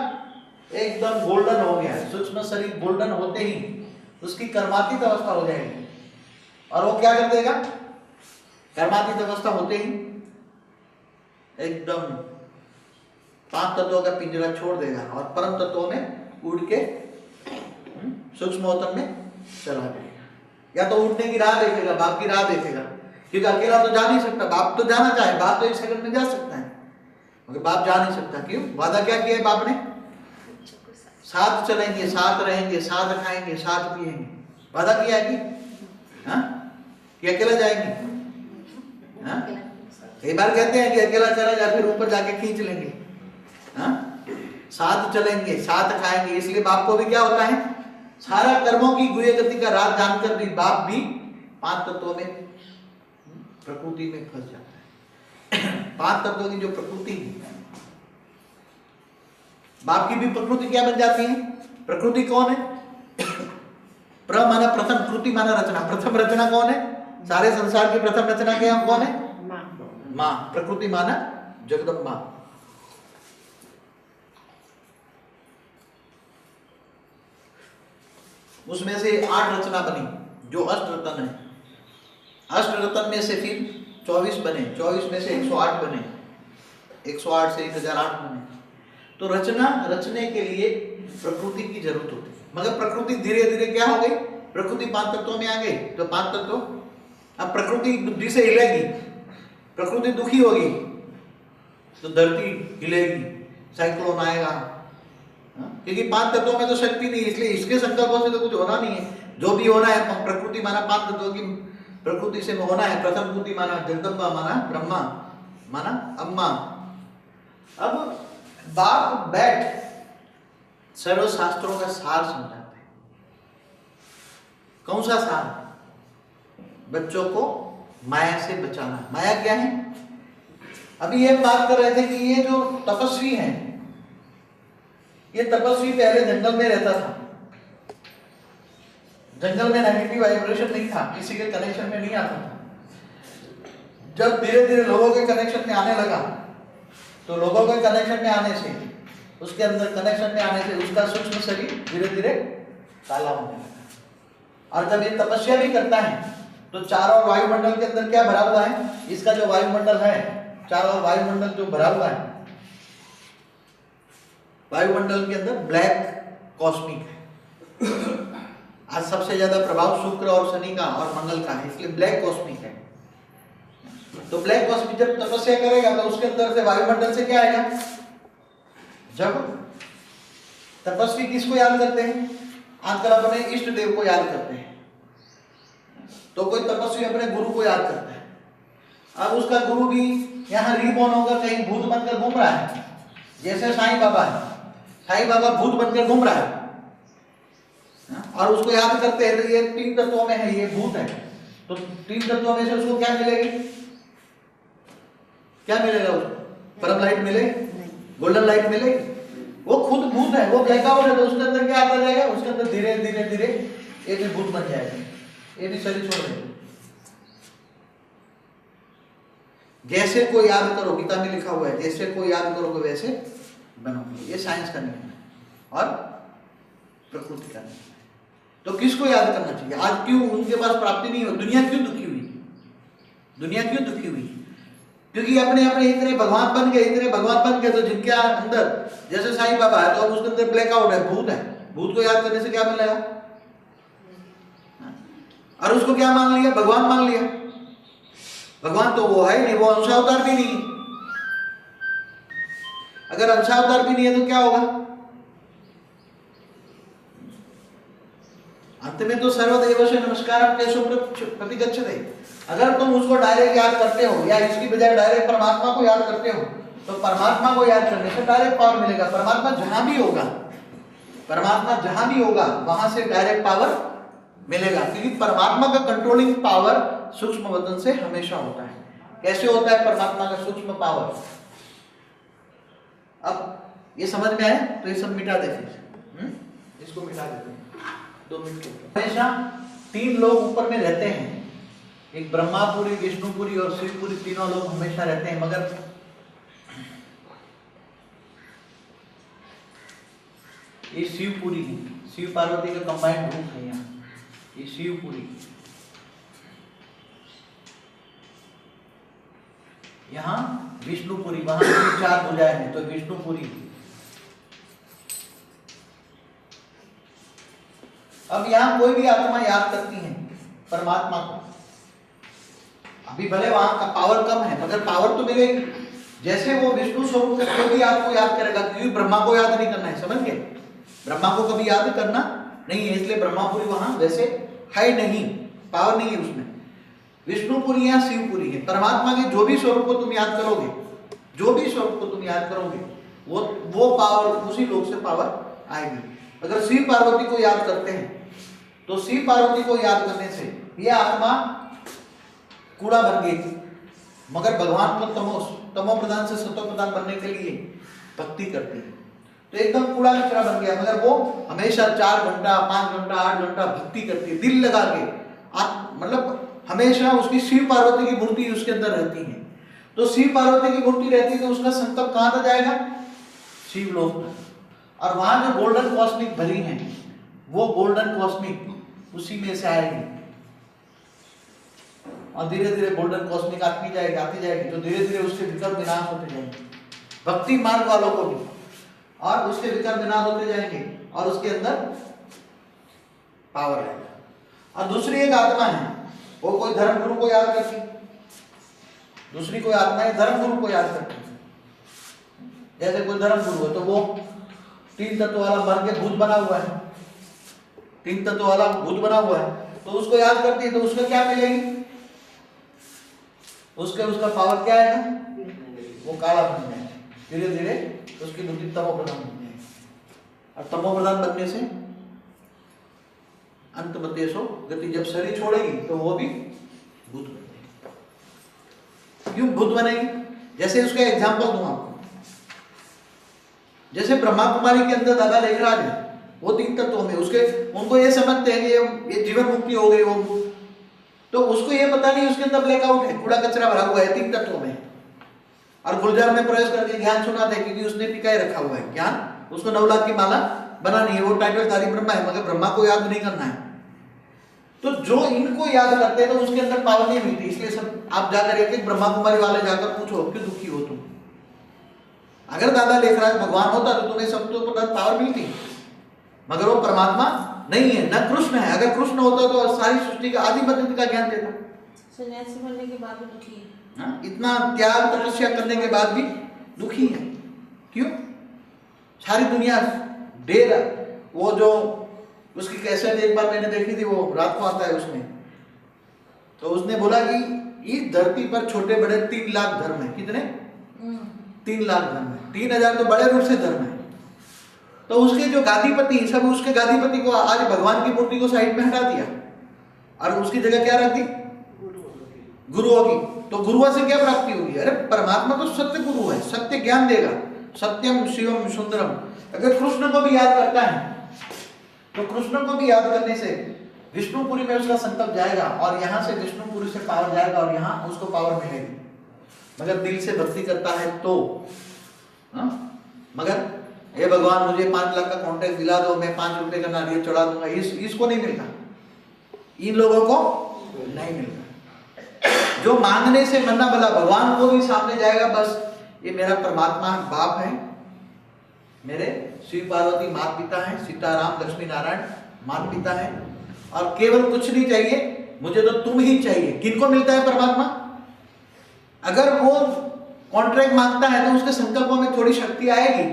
एकदम गोल्डन हो गया है। सूक्ष्म शरीर गोल्डन होते ही उसकी कर्मातीत अवस्था हो जाएगी, और वो क्या कर देगा? कर्मातीत अवस्था होते ही एकदम 5 तत्वों का पिंजरा छोड़ देगा, और परम तत्वों में उड़ के सूक्ष्मोत्तम में चला जाएगा। या तो उठने की राह देखेगा, बाप की राह देखेगा, क्योंकि अकेला तो जा नहीं सकता। बाप तो जाना चाहे, बाप तो 1 सेकंड में जा सकता है, मगर बाप जा नहीं सकता। क्यों? वादा क्या किया है बाप ने? साथ चलेंगे, साथ रहेंगे, साथ खाएंगे, साथ पिएंगे। वादा किया है कि हाँ, कि अकेला जाएंगे? हाँ, कई बार कहते हैं कि अकेला चला जा, फिर ऊपर जाके खींच लेंगे। हाँ, साथ चलेंगे, साथ खाएंगे। इसलिए बाप को भी क्या होता है? सारा कर्मों की गुह्य गति का राज जानकर भी बाप भी 5 तत्वों में, प्रकृति में फंस जाता है। 5 तत्वों की जो प्रकृति है, बाप की भी प्रकृति क्या बन जाती है? प्रकृति कौन है? प्र माना प्रथम, कृति माना रचना। प्रथम रचना कौन है? सारे संसार की प्रथम रचना क्या कौन है? माँ। प्रकृति माना जगदम्बा। उसमें से 8 रचना बनी जो अष्ट रतन है। अष्ट रतन में से फिर 24 बने, 24 में से 108 बने, 108 से 1008 बने। तो रचना रचने के लिए प्रकृति की जरूरत होती है, मगर प्रकृति धीरे धीरे क्या हो गई? प्रकृति 5 तत्वों में आ गई। तो 5 तत्व, अब प्रकृति बुद्धि से हिलेगी, प्रकृति दुखी होगी तो धरती हिलेगी, साइक्लोन आएगा, क्योंकि 5 तत्वों में तो शक्ति नहीं, इसलिए इसके संकल्पों से तो कुछ होना नहीं है। जो भी होना है प्रकृति माना 5 तत्वों की प्रकृति से होना है। प्रथम कृति माना जगदम्बा, माना ब्रह्मा, माना अम्मा। अब बाप बैठ सर्व शास्त्रों का सार समझाते हैं। कौन सा सार? बच्चों को माया से बचाना। माया क्या है? अभी ये बात कर रहे थे कि ये जो तपस्वी हैं, ये तपस्वी पहले जंगल में रहता था। जंगल में नेगेटिव वाइब्रेशन नहीं था, किसी के कनेक्शन में नहीं आता था। जब धीरे धीरे लोगों के कनेक्शन में आने लगा, तो लोगों के कनेक्शन में आने से, उसके अंदर कनेक्शन में आने से उसका सूक्ष्म शरीर धीरे धीरे काला होने लगा। और जब ये तपस्या भी करता है तो चारों वायुमंडल के अंदर क्या भरा हुआ है? इसका जो वायुमंडल है, चारों वायुमंडल जो भरा हुआ है, वायुमंडल के अंदर ब्लैक कॉस्मिक है। आज सबसे ज्यादा प्रभाव शुक्र और शनि का और मंगल का है, इसलिए ब्लैक कॉस्मिक है। तो ब्लैक कॉस्मिक जब तपस्या करेगा तो उसके अंदर से वायुमंडल से क्या आएगा? जब तपस्वी किसको याद करते हैं? आजकल अपने इष्ट देव को याद करते हैं। तो कोई तपस्वी अपने गुरु को याद करता है। अब उसका गुरु भी यहाँ रीबॉर्न होगा, कहीं भूत बनकर घूम रहा है, जैसे साईं बाबा है। साईं बाबा भूत बनकर घूम रहा है और उसको याद करते हैं, तो ये 3 तत्वों में है, ये भूत है, तो 3 तत्वों में से उसको क्या मिलेगी? क्या मिलेगा उसको? परम लाइट मिलेगी, गोल्डन लाइट मिलेगी। वो खुद भूत है, वो ब्लैकआउट है, तो उसके अंदर क्या आता जाएगा? उसके अंदर धीरे धीरे धीरे ये भी भूत बन जाएगा, ये भी शरीर छोड़ देगा। जैसे को याद करो, गीता में लिखा हुआ है, जैसे को याद करोगे वैसे बनोगे। ये साइंस का नियम है और प्रकृति का नियम है। तो किसको याद करना चाहिए? आज क्यों उनके पास प्राप्ति नहीं हो? दुनिया क्यों दुखी हुई? दुनिया क्यों दुखी हुई? क्योंकि अपने अपने इतने भगवान बन गए, इतने भगवान बन गए, तो जिनके अंदर जैसे साईं बाबा है, तो अब उसके अंदर ब्लैकआउट है, भूत है। भूत को याद करने से क्या मिलेगा? और उसको क्या मान लिया? भगवान मान लिया। भगवान तो वो है नहीं, वो अंशावतार भी नहीं। अगर अंशावतार भी नहीं है तो क्या होगा? अंत में तो सर्वदेव से नमस्कार प्रतिगच्छते। अगर तुम उसको डायरेक्ट याद करते हो या इसकी बजाय डायरेक्ट परमात्मा को याद करते हो, तो परमात्मा को याद करने से डायरेक्ट पावर मिलेगा। परमात्मा जहां भी होगा, परमात्मा जहां भी होगा वहां से डायरेक्ट पावर मिलेगा, क्योंकि परमात्मा का कंट्रोलिंग पावर सूक्ष्म वतन से हमेशा होता है। कैसे होता है परमात्मा का सूक्ष्म पावर? अब ये समझ में आए तो ये सब मिटा दे फिर, इसको मिटा देते हैं 2 मिनट के। हमेशा 3 लोग ऊपर में रहते हैं, एक ब्रह्मापुरी, विष्णुपुरी और शिवपुरी, तीनों लोग हमेशा रहते हैं। मगर ये शिवपुरी है, शिव पार्वती का कंबाइंड रूप है यहाँ, ये शिवपुरी। यहाँ विष्णुपुरी, वहां 4 भुजाएं हैं, तो विष्णुपुरी। अब यहाँ कोई भी आत्मा याद करती है परमात्मा को, अभी भले वहां का पावर कम है मगर पावर तो मिलेगी। जैसे वो विष्णु स्वरूप का कोई भी आपको याद करेगा, क्योंकि ब्रह्मा को याद नहीं करना है, समझ गए? ब्रह्मा को कभी याद करना नहीं है, इसलिए ब्रह्मापुरी वहां वैसे है नहीं, पावर नहीं है उसमें। विष्णुपुरी या शिवपुरी है। परमात्मा के जो भी स्वरूप को तुम याद करोगे, जो भी स्वरूप को तुम याद करोगे, वो पावर, उसी लोग से पावर आएगी। अगर शिव पार्वती को याद करते हैं तो शिव पार्वती को याद करने से यह आत्मा कूड़ा बन गई थी, मगर भगवान को तमो प्रधान से सतो प्रधान बनने के लिए भक्ति करती है, तो एकदम कूड़ा कचरा बन गया। मगर वो हमेशा 4 घंटा, 5 घंटा, 8 घंटा भक्ति करती है, दिल लगा के। मतलब हमेशा उसकी शिव पार्वती की मूर्ति उसके अंदर रहती है। तो शिव पार्वती की मूर्ति रहती है तो उसका संकल्प कहां तक जाएगा? शिव लोक में। और वहां जो गोल्डन कॉस्मिक भरी है, वो गोल्डन कॉस्मिक उसी में से आएगी और धीरे धीरे गोल्डन कॉस्मिक आती जाएगी, तो धीरे धीरे उसके विकल्प विनाश होते जाएंगे, भक्ति मार्ग वालों को भी, और उसके विकल्प विनाश होते जाएंगे और उसके अंदर पावर आएगा। और दूसरी एक आत्मा है, वो कोई धर्म गुरु को याद करती है, दूसरी कोई आत्मा है धर्म गुरु को याद करती है। जैसे कोई धर्म गुरु है तो वो 3 तत्व वाला मर के भूत बना हुआ है, 3 तत्व वाला भूत बना हुआ है, तो उसको याद करती है, तो उसका क्या मिलेगी? उसका पावर क्या आएगा? वो काला बन जाएगा, धीरे धीरे उसकी बुद्धि तमो प्रधान बन जाएगी, और तमो प्रधान बनने से अंत बतेशो गति, जब शरीर छोड़ेगी तो वो भी भूत बनेगी। क्यों भूत बनेगी? जैसे उसका एग्जाम्पल दूं आपको, जैसे ब्रह्मा कुमारी के अंदर दादा लेखराज है, वो 3 तत्वों में उसके, उनको ये समझते हैं कि ये जीवन मुक्ति हो गई, वो तो उसको ये पता नहीं उसके अंदर ब्लैकआउट है, कूड़ा कचरा भरा हुआ है 3 तत्वों में, और गुलजार में प्रवेश करके ज्ञान सुनाते हैं, क्योंकि उसने टिकाए रखा हुआ है ज्ञान, उसको 9 लाख की माला बनानी है, वो टाइटलधारी ब्रह्मा है, मगर ब्रह्मा को याद नहीं करना है। तो जो इनको याद करते हैं तो उसके अंदर पावर नहीं मिलती। इसलिए सब आप जाकर एक ब्रह्मा कुमारी वाले जाकर पूछो क्यों दुखी हो तुम। अगर दादा लेखराज भगवान होता तो तुम्हें सब तो पावर मिलती, मगर वो परमात्मा नहीं है, न कृष्ण है। अगर कृष्ण होता तो सारी सृष्टि का आदि पद्धति का ज्ञान देता। सन्यासी बनने के बाद भी दुखी है, इतना त्याग तपस्या करने के बाद भी दुखी है। क्यों? सारी दुनिया ढेर, वो जो उसकी कैसेट एक बार मैंने देखी थी, वो रात को आता है उसमें, तो उसने बोला कि इस धरती पर छोटे बड़े 3 लाख धर्म है। कितने? 3 लाख धर्म है। 3000 तो बड़े रूप से धर्म है। तो उसके जो गादीपति सब, उसके गादीपति को आज भगवान की मूर्ति को साइड में हटा दिया और उसकी जगह क्या रख दी? गुरुओं की। तो गुरुओं से क्या प्राप्ति होगी? अरे परमात्मा तो सत्य गुरु है, सत्य ज्ञान देगा। सत्यम शिवम सुंदरम। अगर कृष्ण को भी याद करता है तो कृष्ण को भी याद करने से विष्णुपुरी में उसका संकल्प जाएगा और यहाँ से विष्णुपुरी से पावर जाएगा और यहाँ उसको पावर मिलेगी। मगर दिल से भक्ति करता है तो मगर हे भगवान मुझे 5 लाख का कॉन्ट्रैक्ट दिला दो, मैं 5 रुपए का नारियल चढ़ा दूंगा, इसको नहीं मिलता, इन लोगों को नहीं मिलता। जो मांगने से मरना भला भगवान को भी सामने जाएगा, बस ये मेरा परमात्मा बाप है, मेरे शिव पार्वती माता पिता है, सीताराम लक्ष्मी नारायण माता पिता है और केवल कुछ नहीं चाहिए, मुझे तो तुम ही चाहिए। किनको मिलता है परमात्मा? अगर वो कॉन्ट्रैक्ट मांगता है तो उसके संकल्पों में थोड़ी शक्ति आएगी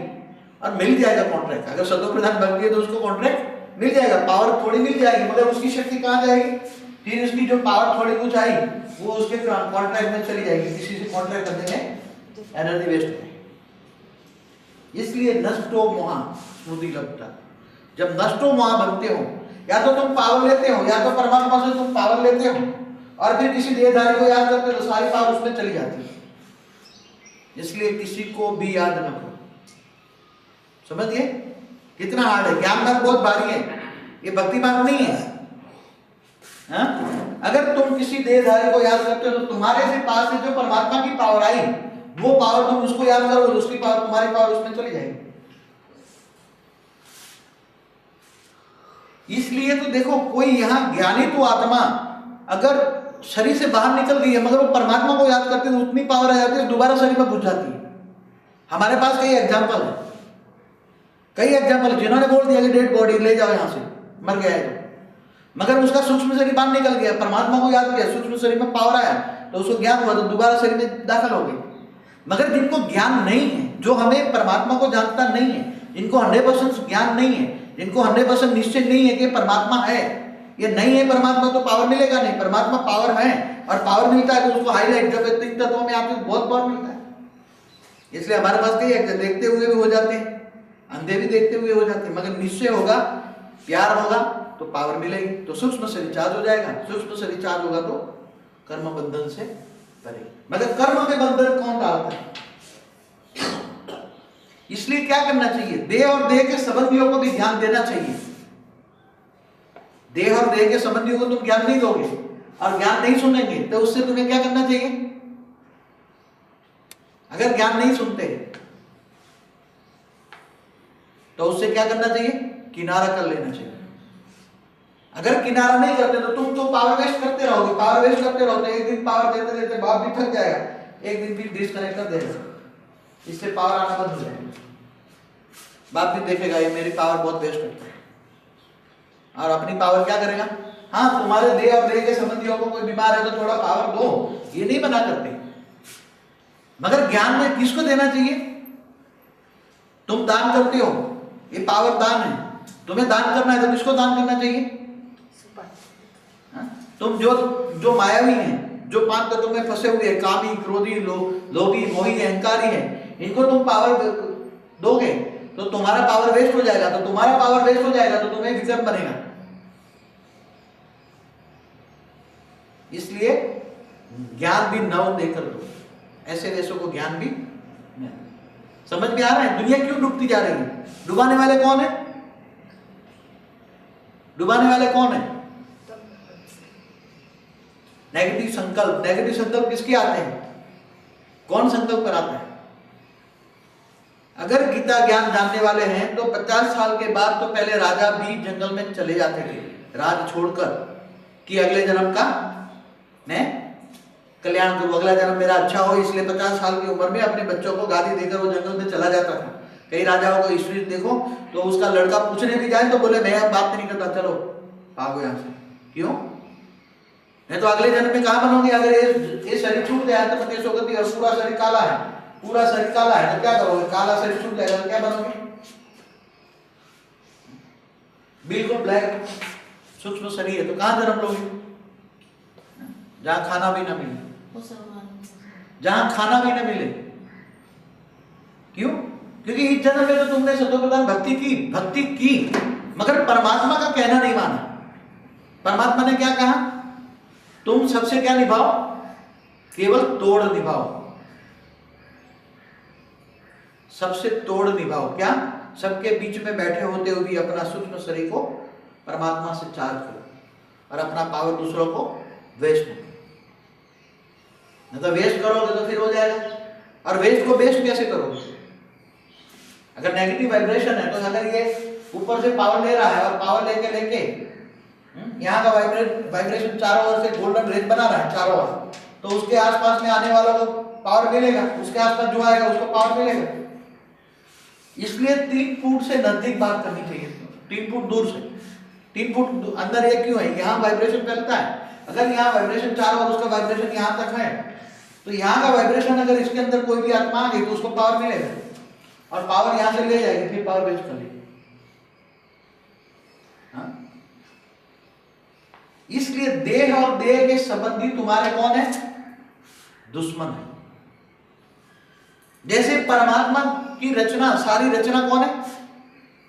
और मिल जाएगा कॉन्ट्रैक्ट। अगर सदो प्रधान बन गए तो उसको कॉन्ट्रैक्ट मिल जाएगा, पावर थोड़ी मिल जाएगी, मगर उसकी शक्ति कहाँ जाएगी? फिर उसकी जो पावर थोड़ी कुछ आई वो उसके कॉन्ट्रैक्ट में चली जाएगी, किसी से कॉन्ट्रैक्ट करने में एनर्जी वेस्ट है। इसलिए नष्टो मोहा स्मृति लब्धा। जब नष्टो मोहा बनते हो, या तो तुम पावर लेते हो या तो परमात्मा से तुम पावर लेते हो और फिर किसी देहधारी को याद करते हो तो सारी पावर उसमें चली जाती है। इसलिए किसी को भी याद न करो। समझिए कितना हार्ड है। ज्ञान मार्ग बहुत भारी है, ये भक्ति मार्ग नहीं है। अगर तुम किसी देहधारी को याद करते हो तो तुम्हारे से पास से जो परमात्मा की पावर आई वो पावर तुम उसको याद करो, उसकी पावर तुम्हारी पावर उसमें चली जाएगी। इसलिए तो देखो कोई यहाँ ज्ञानी तो आत्मा अगर शरीर से बाहर निकल गई है मगर वो परमात्मा को याद करते तो उतनी पावर आ जाती है, दोबारा शरीर में घुस जाती है। हमारे पास कई एग्जाम्पल है, कई एग्जाम्पल जिन्होंने बोल दिया कि डेड बॉडी ले जाओ यहां से, मर गया है, मगर उसका सूक्ष्म शरीर बाहर निकल गया, परमात्मा को याद किया, सूक्ष्म शरीर में पावर आया तो उसको ज्ञान हुआ तो दोबारा शरीर में दाखिल हो गई। मगर जिनको ज्ञान नहीं है, जो हमें परमात्मा को जानता नहीं है, जिनको 100% ज्ञान नहीं है, जिनको 100% निश्चय नहीं है कि परमात्मा है, ये नहीं है परमात्मा तो पावर मिलेगा नहीं। परमात्मा पावर है और पावर मिलता है तो उसको हाईलाइट जब 3 तत्वों में आते बहुत पावर मिलता है। इसलिए हमारे पास कई देखते हुए भी हो जाते हैं, अंधे भी देखते हुए हो जाते हैं, मगर निश्चय होगा, प्यार होगा तो पावर मिलेगी, तो सूक्ष्म से रिचार्ज हो जाएगा। सूक्ष्म से रिचार्ज होगा तो कर्म बंधन से परे। मगर कर्म में बंधन कौन डालता है? इसलिए क्या करना चाहिए? देह और देह के संबंधियों को भी ध्यान देना चाहिए। देह और देह के संबंधियों को तुम ज्ञान नहीं दोगे और ज्ञान नहीं सुनेंगे तो उससे तुम्हें क्या करना चाहिए? अगर ज्ञान नहीं सुनते तो उससे क्या करना चाहिए? किनारा कर लेना चाहिए। अगर किनारा नहीं करते तो तुम तो पावर वेस्ट करते रहोगे, पावर वेस्ट करते रहोगे, एक दिन पावर देते देते बाप भी थक जाएगा, एक दिन फिर डिस्कनेक्ट कर देगा, इससे पावर आना बंद हो जाएगा। बाप भी देखेगा ये मेरी पावर बहुत वेस्ट करता है और अपनी पावर क्या करेगा? हाँ, तुम्हारे देह और देह के संबंधियों को कोई बीमार है तो थोड़ा पावर दो, ये नहीं मना करते, मगर ज्ञान में किसको देना चाहिए? तुम दान करते हो, ये पावर दान है, तुम्हें दान करना है तो किसको दान करना चाहिए? तुम जो मायावी हैं, जो 5 तत्वों में फंसे हुए हैं, कामी क्रोधी लोभी मोही अहंकारी हैं, इनको तुम पावर दोगे तो तुम्हारा पावर वेस्ट हो जाएगा, तो तुम्हारा पावर वेस्ट हो जाएगा तो तुम्हें विकर्म बनेगा। इसलिए ज्ञान भी नव देकर दो, ऐसे वैसों को ज्ञान भी नहीं। समझ में आ रहा है दुनिया क्यों डूबती जा रही है? डुबाने वाले कौन है? डुबाने वाले कौन है? नेगेटिव संकल्प। नेगेटिव संकल्प किसके आते हैं? कौन संकल्प कराता है? अगर गीता ज्ञान जानने वाले हैं तो 50 साल के बाद तो पहले राजा भी जंगल में चले जाते थे राज छोड़कर, कि अगले जन्म का मैं कल्याण करूं, अगला जन्म मेरा अच्छा हो, इसलिए 50 साल की उम्र में अपने बच्चों को गाली देकर वो जंगल में चला जाता था। कई राजाओं को हिस्ट्री देखो तो उसका लड़का पूछने भी जाए तो बोले मैं अब बात नहीं करता, चलो भागो यहाँ से। क्यों? नहीं तो अगले जन्म में कहाँ बनोगे? अगर ये शरीर छूट जाए तो पति सोगति और पूरा शरीर काला है, पूरा शरीर काला है तो क्या करोगे? काला शरीर छूट जाएगा तो क्या बनोगे? बिल्कुल ब्लैक सूक्ष्म शरीर है तो कहाँ जन्म लोगे? जहां खाना भी ना मिले, मुसलमान। जहां खाना भी ना मिले। क्यों? क्योंकि इस जन्म में तो तुमने सतोप्रधान भक्ति की, मगर परमात्मा का कहना नहीं माना। परमात्मा ने क्या कहा? तुम सबसे क्या निभाओ? केवल तोड़ निभाओ, सबसे तोड़ निभाओ। क्या? सबके बीच में बैठे होते हुए भी अपना सूक्ष्म शरीर को परमात्मा से चार्ज करो और अपना पावर दूसरों को वेस्ट नहीं तो वेस्ट करोगे तो फिर हो जाएगा। और वेस्ट को वेस्ट कैसे करोगे? अगर नेगेटिव वाइब्रेशन है तो अगर ये ऊपर से पावर ले रहा है और पावर लेके यहाँ का वाइब्रेशन चारों ओर से गोल्डन रेज बना रहा है चारों ओर, तो उसके आसपास में आने वालों को पावर मिलेगा, उसके आसपास जो आएगा उसको पावर मिलेगा। इसलिए 3 फुट से नजदीक बात करनी चाहिए, 3 फुट दूर से। 3 फुट अंदर ये क्यों है? यहाँ वाइब्रेशन फैलता है। अगर यहाँ वाइब्रेशन चारों ओर, उसका वाइब्रेशन यहाँ तक है, तो यहाँ का वाइब्रेशन अगर इसके अंदर कोई भी आत्मा आ गई तो उसको पावर मिलेगा और पावर यहाँ से ले जाएगी, फिर पावर वेस्ट कर लेगी। इसलिए देह और देह के संबंधी तुम्हारे कौन है? दुश्मन है। जैसे परमात्मा की रचना, सारी रचना कौन है?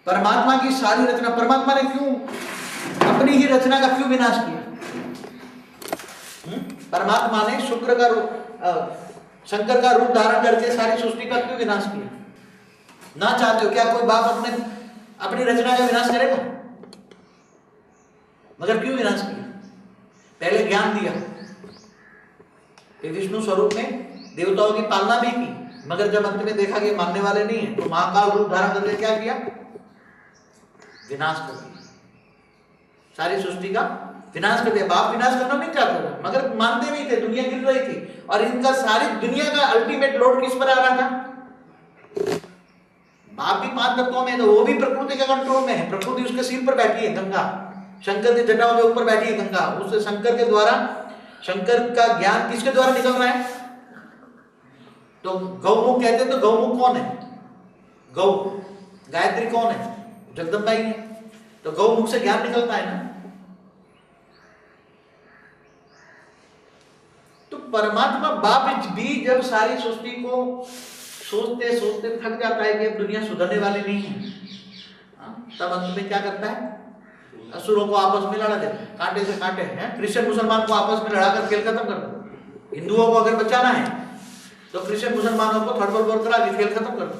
परमात्मा की सारी रचना। परमात्मा ने क्यों अपनी ही रचना का क्यों विनाश किया? परमात्मा ने शंकर का रूप धारण करके सारी सृष्टि का क्यों विनाश किया? ना चाहते हो क्या कोई बाप अपनी रचना का विनाश करेगा? मगर क्यों विनाश किया? पहले ज्ञान दिया, फिर विष्णु स्वरूप में देवताओं की पालना भी की, मगर जब अंत में देखा कि मानने वाले नहीं है तो महाकाल रूप धारण करके क्या किया? विनाश कर दिया, सारी सृष्टि का विनाश कर दिया। बाप विनाश करना नहीं चाहते थे, मगर मानते नहीं थे, दुनिया गिर रही थी। और इनका सारी दुनिया का अल्टीमेट लोड किस पर आ रहा था? बाप भी 5 तत्वों में, तो वो भी प्रकृति के कंट्रोल में है। प्रकृति उसके सिर पर बैठी है, गंगा शंकर की जटाओं के ऊपर बैठी है गंगा। उससे शंकर के द्वारा, शंकर का ज्ञान किसके द्वारा निकल रहा है? तो गौमुख कहते हैं, तो गौमुख कौन है? गौ गायत्री कौन है? जगदम्बा ही है। तो गौमुख से ज्ञान निकलता है ना। तो परमात्मा बाप भी जब सारी सृष्टि को सोचते सोचते थक जाता है कि अब दुनिया सुधरने वाली नहीं है, तब अंत में क्या करता है? असुरों को आपस में लड़ा देता है, कांटे से कांटे हैं। क्रिश्चियन मुसलमान को आपस में लड़ाकर खेल खत्म कर दो। हिंदुओं को अगर बचाना है तो क्रिश्चियन मुसलमानों को थर्ड वर्ल्ड वॉर करा के खेल खत्म कर दो।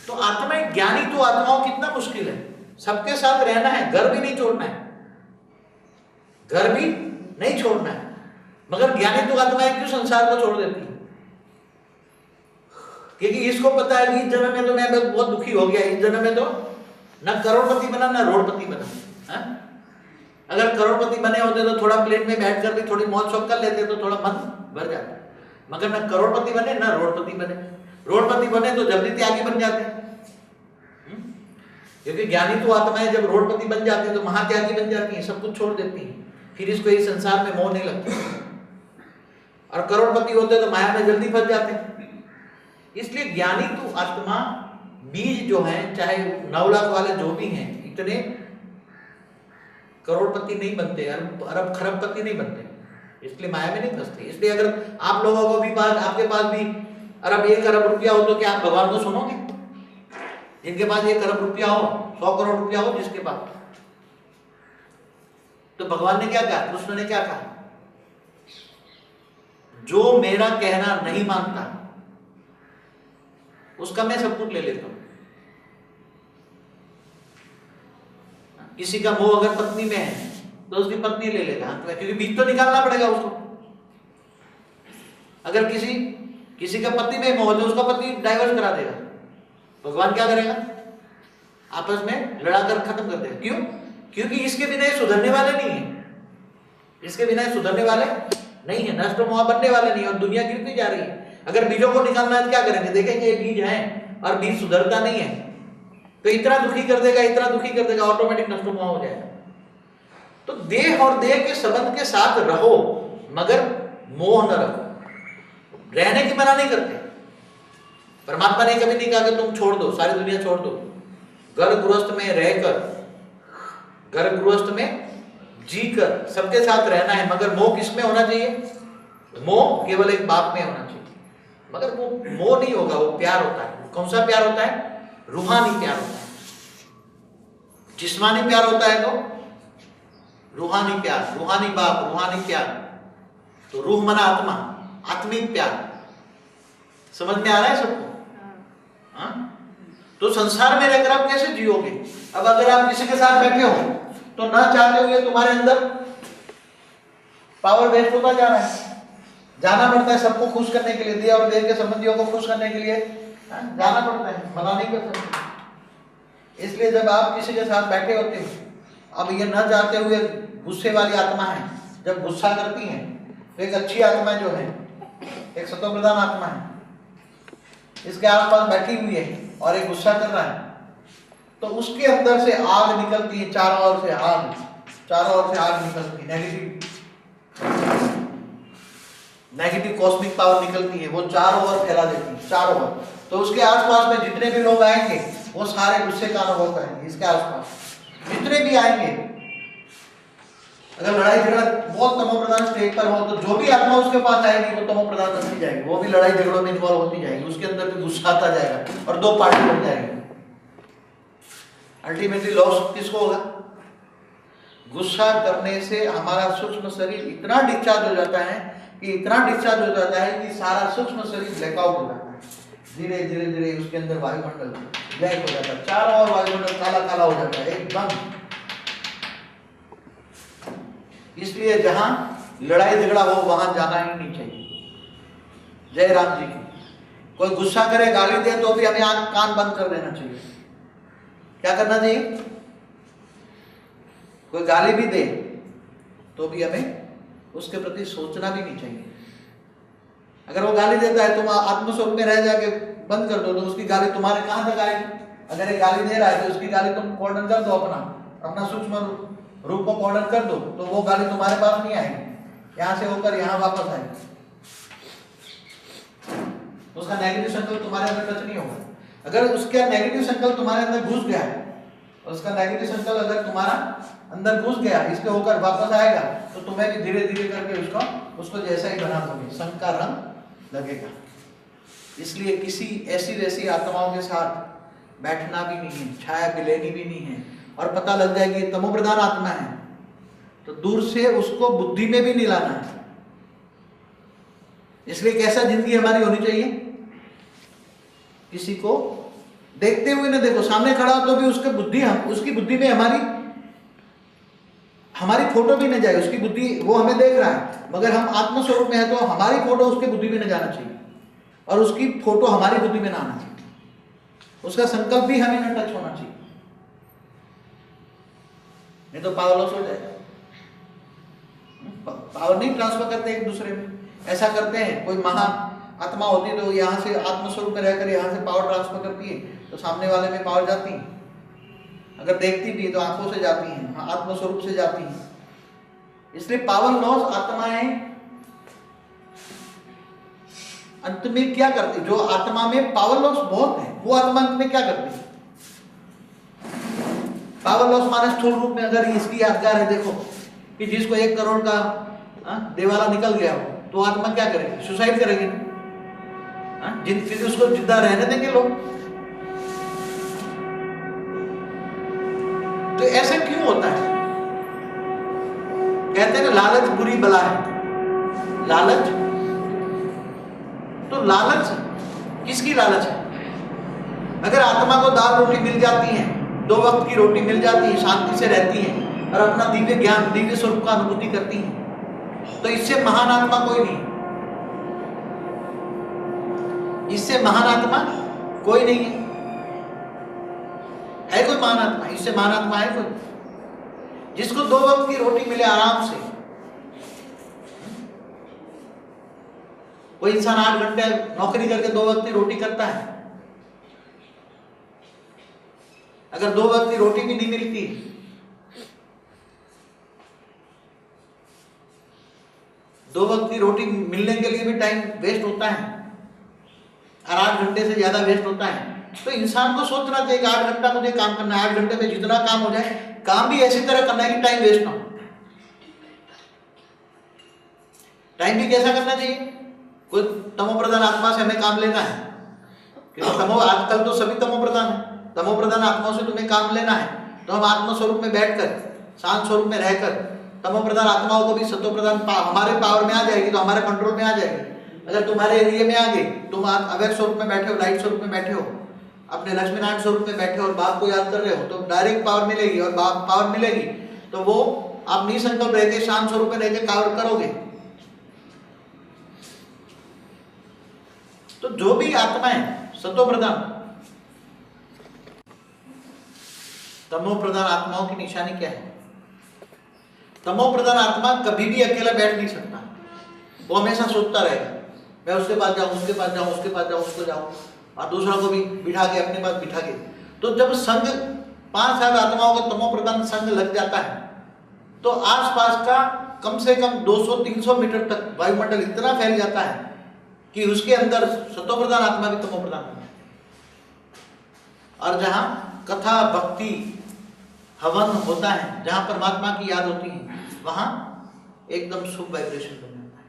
तो आत्मा ज्ञानी तो आत्माओं कितना मुश्किल है, सबके साथ रहना है, घर भी नहीं छोड़ना है, घर भी नहीं छोड़ना है। मगर ज्ञानी तो आत्माएं क्यों संसार को छोड़ देती है? क्योंकि इसको पता है कि इस जन्म में तो मैं बहुत दुखी हो गया, इस जन्म में तो ना करोड़पति बना ना रोडपति बना। अगर करोड़पति बने होते तो थोड़ा प्लेन में बैठकर भी थोड़ी मौज शौक कर लेते तो थोड़ा मन भर जाता, मगर ना करोड़पति बने ना रोडपति बने। रोडपति बने तो जल्दी त्यागी बन जाते हैं, क्योंकि ज्ञानी तो आत्माएं जब रोडपति बन जाती है तो महात्यागी बन जाती है, सब कुछ छोड़ देती है, फिर इसको इस संसार में मोह नहीं लगता। और करोड़पति होते तो माया में जल्दी फंस जाते हैं। इसलिए ज्ञानी तो आत्मा बीज जो है, चाहे 9 लाख वाले जो भी हैं, इतने करोड़पति नहीं बनते, अरब खरबपति नहीं बनते, इसलिए माया में नहीं फंसते। इसलिए अगर आप लोगों को भी आपके पास भी 1 अरब रुपया हो तो क्या आप भगवान को सुनोगे? जिनके पास 1 अरब रुपया हो, 100 करोड़ रुपया हो जिसके पास, तो भगवान ने क्या कहा? कृष्ण ने क्या कहा? जो मेरा कहना नहीं मानता उसका मैं सब कुछ ले लेता हूं। किसी का मोह अगर पत्नी में है तो उसकी पत्नी ले लेगा, क्योंकि बीज तो निकालना पड़ेगा उसको। अगर किसी का पति में मोह तो उसका पति डाइवर्स करा देगा। भगवान क्या करेगा? आपस में लड़ाकर खत्म कर देगा। क्यों? क्योंकि इसके बिना ये सुधरने वाले नहीं है, इसके बिना सुधरने वाले नहीं है, नष्ट मोह बनने वाले नहीं, और दुनिया गिरती जा रही है। अगर बीजों को निकालना है तो क्या करेंगे? देखेंगे ये बीज है और बीज सुधरता नहीं है तो इतना दुखी कर देगा, इतना दुखी कर देगा, ऑटोमेटिक नष्ट मोह हो जाएगा। तो देह और देह के संबंध के साथ रहो, मगर मोह न रखो। रहने की मना नहीं करते। परमात्मा ने कभी नहीं कहा कि तुम छोड़ दो, सारी दुनिया छोड़ दो। घर गृहस्थ में रहकर, घर गृहस्थ में जीकर सबके साथ रहना है, मगर मोह किसमें होना चाहिए? मोह केवल एक बाप में होना चाहिए। मगर वो मोह नहीं होगा, वो प्यार होता है। कौन सा प्यार होता है? रूहानी प्यार होता है। जिस्मानी प्यार होता है तो रूहानी प्यार, रूहानी बाप, रूहानी प्यार। तो रूह मना आत्मा, आत्मिक प्यार। समझ में आ रहा है सबको? हाँ? तो संसार में रहकर आप कैसे जियोगे? अब अगर आप किसी के साथ बैठे हो तो ना चाहते हुए तुम्हारे अंदर पावर वेस्ट होता जा रहा है। जाना पड़ता है सबको खुश करने के लिए, दिया और देर के संबंधियों को खुश करने के लिए जाना पड़ता है, मना नहीं कर सकते। इसलिए जब आप किसी के साथ बैठे होते हो, अब ये न चाहते हुए गुस्से वाली आत्मा है, जब गुस्सा करती है तो एक अच्छी आत्मा जो है, एक सतो प्रधान आत्मा है, इसके आसपास बैठी हुई है और एक गुस्सा कर रहा है, तो उसके अंदर से आग निकलती है, चारों ओर से आग निकलती है, नेगेटिव कॉस्मिक पावर निकलती है, वो चारों ओर फैला देती है, चारों ओर। तो उसके आसपास में जितने भी लोग आएंगे वो सारे गुस्से का अनुभव करेंगे। इसके आसपास जितने भी आएंगे, अगर लड़ाई झगड़ा बहुत तमो प्रधान स्टेज पर हो तो जो भी आत्मा उसके पास आएगी वो तमो प्रधान बनती जाएगी, वो भी लड़ाई झगड़ों में इन्वॉल्व होती जाएगी, उसके अंदर भी गुस्सा आता जाएगा और दो पार्टी बन जाएगी। अल्टीमेटली लॉस किसको होगा? गुस्सा करने से हमारा सूक्ष्म शरीर इतना डिस्चार्ज हो जाता है कि सारा सूक्ष्म शरीर ब्लैकआउट हो जाता है। धीरे धीरे उसके अंदर वायुमंडल ब्लैक हो जाता है, चारों ओर वायुमंडल काला काला हो जाता है एकदम। इसलिए जहां लड़ाई झगड़ा हो वहां जाना ही नहीं चाहिए। जय राम जी की। कोई गुस्सा करे, गाली दे तो भी हमें आंख कान बंद कर देना चाहिए। क्या करना चाहिए? कोई गाली भी दे तो भी हमें उसके प्रति सोचना भी नहीं चाहिए। अगर वो गाली देता है तुम आत्मस्वरूप में रह जाके बंद कर दो तो उसकी गाली तुम्हारे कहां तक आएगी? अगर ये गाली दे रहा है तो उसकी गाली तुम कॉर्डन कर दो, अपना सूक्ष्म रूप को कॉर्डन कर दो, तो वो गाली तुम्हारे पास नहीं आएगी, यहां से होकर यहां वापस आएगी। उसका नेगेटिव संकल्प तुम्हारे अंदर टच नहीं होगा। अगर उसका नेगेटिव संकल्प तुम्हारे अंदर घुस गया है, उसका नेगेटिव संकल्प अगर तुम्हारा अंदर घुस गया, इसके होकर वापस आएगा तो तुम्हें भी धीरे धीरे करके उसको जैसा ही बना दोगे, संग का रंग लगेगा। इसलिए किसी ऐसी वैसी आत्माओं के साथ बैठना भी नहीं है, छाया भी लेनी भी नहीं है। और पता लग जाए कि तमो प्रधान आत्मा है तो दूर से उसको बुद्धि में भी नहीं लाना है। इसलिए कैसा जिंदगी हमारी होनी चाहिए? किसी को देखते हुए न देखो, सामने खड़ा हो तो भी उसकी बुद्धि में हमारी फोटो भी न जाए। उसकी बुद्धि, वो हमें देख रहा है मगर हम आत्मस्वरूप में है तो हमारी फोटो उसकी बुद्धि में न जाना चाहिए और उसकी फोटो हमारी बुद्धि में ना आना चाहिए। उसका संकल्प भी हमें न टच होना चाहिए, नहीं तो पावर लॉस हो जाएगा। पावर नहीं ट्रांसफर करते एक दूसरे में, ऐसा करते हैं। कोई महान आत्मा होती है तो यहाँ से आत्मस्वरूप में रहकर यहाँ से पावर ट्रांसफर करती है तो सामने वाले में पावर जाती है। अगर देखती भी तो आंखों से जाती हैं, आत्मस्वरूप से जाती हैं। इसलिए पावर लॉस आत्माएं अंत में क्या करती? जो आत्मा में पावर लॉस बहुत है वो आत्मा अंत में क्या करती है? पावर लॉस माने स्थूल रूप में अगर इसकी यादगार है, देखो कि जिसको 1 करोड़ का देवाला निकल गया हो तो आत्मा क्या करेगी? सुसाइड करेगी ना। फिर उसको जिंदा रहने देंगे लोग? तो ऐसा क्यों होता है? कहते हैं ना लालच बुरी बला है। लालच, तो लालच किसकी लालच है? अगर आत्मा को दाल रोटी मिल जाती है, 2 वक्त की रोटी मिल जाती है, शांति से रहती है और अपना दिव्य ज्ञान, दिव्य स्वरूप का अनुभूति करती है, तो इससे महान आत्मा कोई नहीं। इससे महान आत्मा कोई नहीं है। है कोई महान आत्मा? इससे महान आत्मा है कोई? जिसको 2 वक्त की रोटी मिले आराम से। कोई इंसान 8 घंटे नौकरी करके 2 वक्त की रोटी करता है। अगर 2 वक्त की रोटी भी नहीं मिलती, 2 वक्त की रोटी मिलने के लिए भी टाइम वेस्ट होता है और 8 घंटे से ज्यादा वेस्ट होता है, तो इंसान को सोचना चाहिए कि 8 घंटा मुझे काम करना है, 8 घंटे में जितना काम हो जाए, काम भी ऐसी तरह करना है कि टाइम वेस्ट ना हो। टाइम भी कैसा करना चाहिए? कोई तमो प्रधान आत्मा से हमें काम लेना है, क्योंकि तमो आजकल तो सभी तमो प्रधान है, तमो प्रधान आत्माओं से तुम्हें काम लेना है, तो हम आत्म स्वरूप में बैठकर, शांत स्वरूप में रहकर तमो प्रधान आत्माओं को भी सतो प्रधान हमारे पावर में आ जाएगी, तो हमारे कंट्रोल में आ जाएगी। अगर तुम्हारे एरिया में आ गई, तुम अवैध स्वरूप में बैठे हो, लाइट स्वरूप में बैठे हो, अपने लक्ष्मीनारायण स्वरूप में बैठे हो और बाप को याद कर रहे हो, तो डायरेक्ट पावर मिलेगी, और पावर मिलेगी तो वो आप निसंकल्प रह के शांत स्वरूप में रह के कार्य करोगे। तो जो भी आत्माएं सतो प्रधान, तमो प्रधान आत्माओं की निशानी क्या है? तमो प्रधान आत्मा कभी भी अकेला बैठ नहीं सकता, वो हमेशा सोचता रहेगा, मैं उसके पास जाऊं, उसके पास जाऊं, उसके पास जाऊं, उसको जाऊं, और दूसरों को भी बिठा के अपने पास बिठा के। तो जब संग 5-7 आत्माओं का तमो प्रधान संग लग जाता है, तो आसपास का कम से कम 200-300 मीटर तक वायुमंडल इतना फैल जाता है कि उसके अंदर सतो प्रधान आत्मा भी तमो प्रधान बन जाती है। और जहां कथा भक्ति हवन होता है, जहां परमात्मा की याद होती है, वहां एकदम शुभ वाइब्रेशन बन जाता है।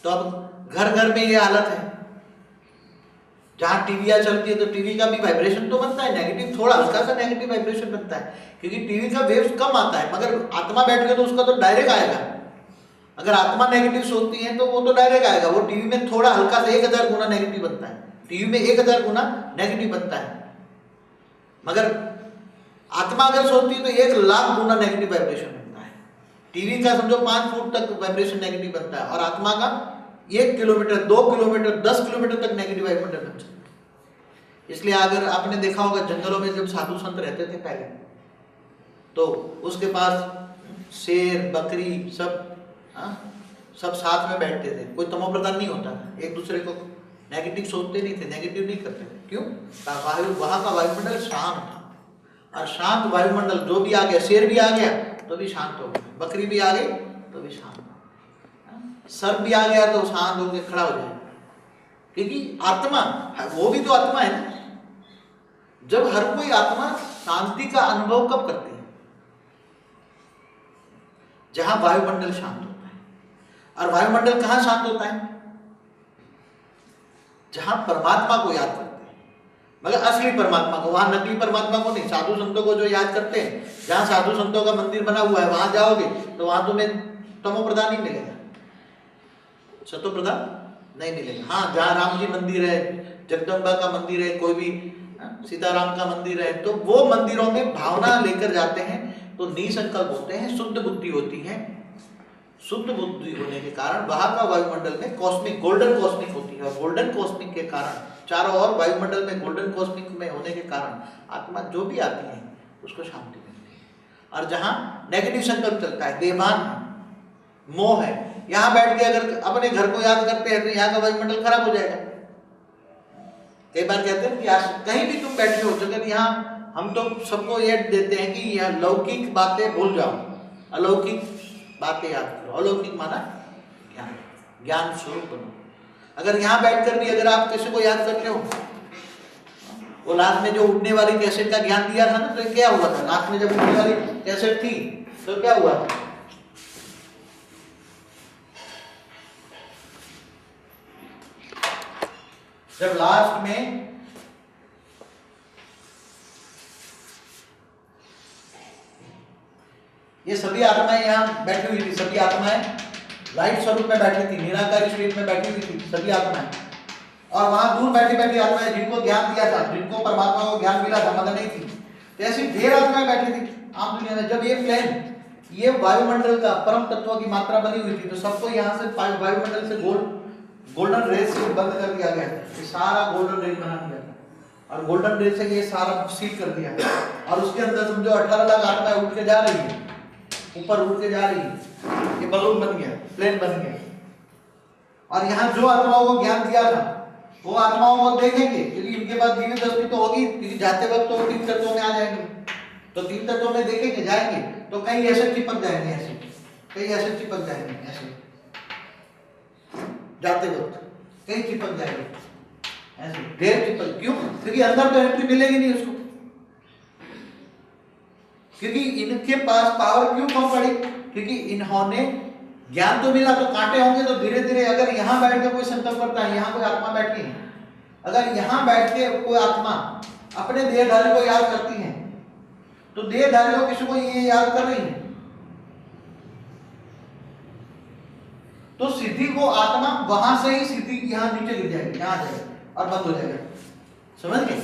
तो अब घर घर में ये हालत है, जहां टीवियां चलती है तो टीवी का भी वाइब्रेशन तो बनता है, नेगेटिव, थोड़ा हल्का सा नेगेटिव वाइब्रेशन बनता है, क्योंकि टीवी का वेव्स कम आता है, मगर आत्मा बैठ गई तो उसका तो डायरेक्ट आएगा। अगर आत्मा नेगेटिव सोचती है तो वो तो डायरेक्ट आएगा, वो टीवी में थोड़ा हल्का सा 1000 गुना नेगेटिव बनता है, टीवी में 1000 गुना नेगेटिव बनता है, मगर आत्मा अगर सोचती है तो 1,00,000 गुना नेगेटिव वाइब्रेशन बनता है। टीवी का समझो 5 फुट तक वाइब्रेशन नेगेटिव बनता है, और आत्मा का 1 किलोमीटर, 2 किलोमीटर, 10 किलोमीटर तक नेगेटिव वाइब्रेशन बन सकता है। इसलिए अगर आपने देखा होगा जंगलों में जब साधु संत रहते थे पहले, तो उसके पास शेर, बकरी सब साथ में बैठते थे, कोई तमो प्रधान नहीं होता था, एक दूसरे को नेगेटिव सोचते नहीं थे, नेगेटिव नहीं करते थे। क्यों? वहां का वायुमंडल शांत था, और शांत वायुमंडल, जो भी आ गया, शेर भी आ गया तो भी शांत हो गया, बकरी भी आ गई तो भी शांत, सर्प भी आ गया तो शांत होकर खड़ा हो जाए, क्योंकि आत्मा, वो भी तो आत्मा है ना। जब हर कोई आत्मा शांति का अनुभव कब करती है? जहां वायुमंडल शांत होता है। और वायुमंडल कहां शांत होता है? जहां परमात्मा को याद करते हैं, मगर असली परमात्मा को, वहां नकली परमात्मा को नहीं। साधु संतों को जो याद करते हैं, जहां साधु संतों का मंदिर बना हुआ है, वहां जाओगे तो वहां तुम्हें तमो प्रधान नहीं मिलेगा, सतो प्रधान नहीं मिलेगा। हाँ, जहाँ राम जी मंदिर है, जगदम्बा का मंदिर है, कोई भी सीताराम का मंदिर है, तो वो मंदिरों में भावना लेकर जाते हैं तो निसंकल्प होते हैं, शुद्ध बुद्धि होती है। शुद्ध बुद्धि होने के कारण वहां का वायुमंडल में कॉस्मिक, गोल्डन कॉस्मिक होती है, और गोल्डन कॉस्मिक के कारण, चारों ओर वायुमंडल में गोल्डन कॉस्मिक में होने के कारण आत्मा जो भी आती है उसको शांति मिलती है। और जहाँ नेगेटिव संकल्प चलता है, बेईमान है, मोह है, यहाँ बैठ के अगर अपने घर को याद करते हैं तो यहाँ का वायुमंडल खराब हो जाएगा। कई बार कहते हैं कि आज कहीं भी तुम बैठे हो, जगह यहाँ हम तो सबको ये देते हैं कि यह लौकिक बातें भूल जाओ, अलौकिक बातें याद करो। अलौकिक माना ज्ञान, ज्ञान स्वरूप बनो। अगर यहाँ बैठकर भी अगर आप किसी को याद करते हो, वो लास्ट में जो उठने वाली कैसेट का ज्ञान दिया था ना, तो क्या हुआ था? लास्ट में जब उठने वाली कैसेट थी तो क्या हुआ था? जब लास्ट में ये सभी आत्माएं यहाँ बैठी हुई थी, सभी आत्माएं लाइट स्वरूप में बैठी थी, निराकारी शरीर में बैठी हुई थी सभी आत्माएं, और वहां दूर बैठी बैठी आत्माएं जिनको ज्ञान दिया था, जिनको परमात्मा को ज्ञान मिला था, मगर नहीं थी, तो ऐसी ढेर आत्माएं बैठी थी आम दुनिया में। जब ये प्लेन, ये वायुमंडल का परम तत्व की मात्रा बनी हुई थी, तो सबको यहाँ से वायुमंडल से गोल्डन रेस से बंद कर दिया गया, ये सारा गोल्डन रेस बना दिया था, और गोल्डन रेस से ये सारा सील कर दिया, और उसके अंदर समझो 18 लाख आत्माएं उठ के जा रही है, ऊपर उड़ के जा रही है, ये बलून बन गया, प्लेन बन गया। और यहाँ जो आत्माओं को ज्ञान दिया था वो आत्माओं को देखेंगे, क्योंकि इनके पास दिव्य दृष्टि तो होगी, क्योंकि जाते वक्त तो 3 तत्वों में आ जाएंगे, तो 3 तत्वों में देखेंगे, जाएंगे तो कहीं ऐसे चिपक जाएंगे, ऐसे कहीं ऐसे चिपक जाएंगे, ऐसे जाते वक्त कहीं चिपक जाएंगे, ऐसे ढेर चिपक। क्यों? क्योंकि अंदर तो एंट्री मिलेगी नहीं उसको, क्योंकि इनके पास पावर क्यों कम पड़ी? क्योंकि इन्होंने ज्ञान तो मिला, तो कांटे होंगे, तो धीरे धीरे अगर यहाँ बैठ के कोई संकल्प करता है, यहाँ कोई आत्मा बैठी है, अगर यहाँ बैठ के कोई आत्मा अपने देहधारी को याद करती है, तो देहधारी को किसी को ये याद कर रही है, तो सिद्धि को आत्मा वहां से ही सिद्धि यहाँ नीचे गिर जाएगी, यहाँ जाएगा और बंद हो जाएगा। समझ गए?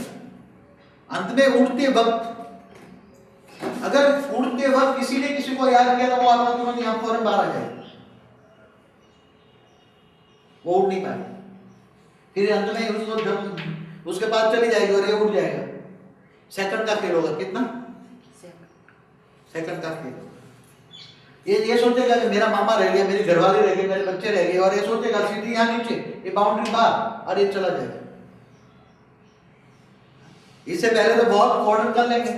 अंत में उड़ते वक्त, अगर उड़ते वक्त किसी ने किसी को याद किया तो वो आत्मा तुरंत यहाँ फौरन बाहर आ जाएगी, वो उड़ नहीं पाएगी। फिर अंत में उसको जब उसके पास चली जाएगी और ये उड़ जाएगा। सेकंड का खेल होगा, कितना? सेकंड का खेल। ये सोचेगा कि मेरा मामा रह गया, मेरी घरवाली रह गई, मेरे बच्चे रह गए, और ये सोचेगा सीधी यहाँ नीचे, ये बाउंड्री बाहर, और ये चला जाएगा। इससे पहले तो बहुत कॉर्डन कर लेंगे,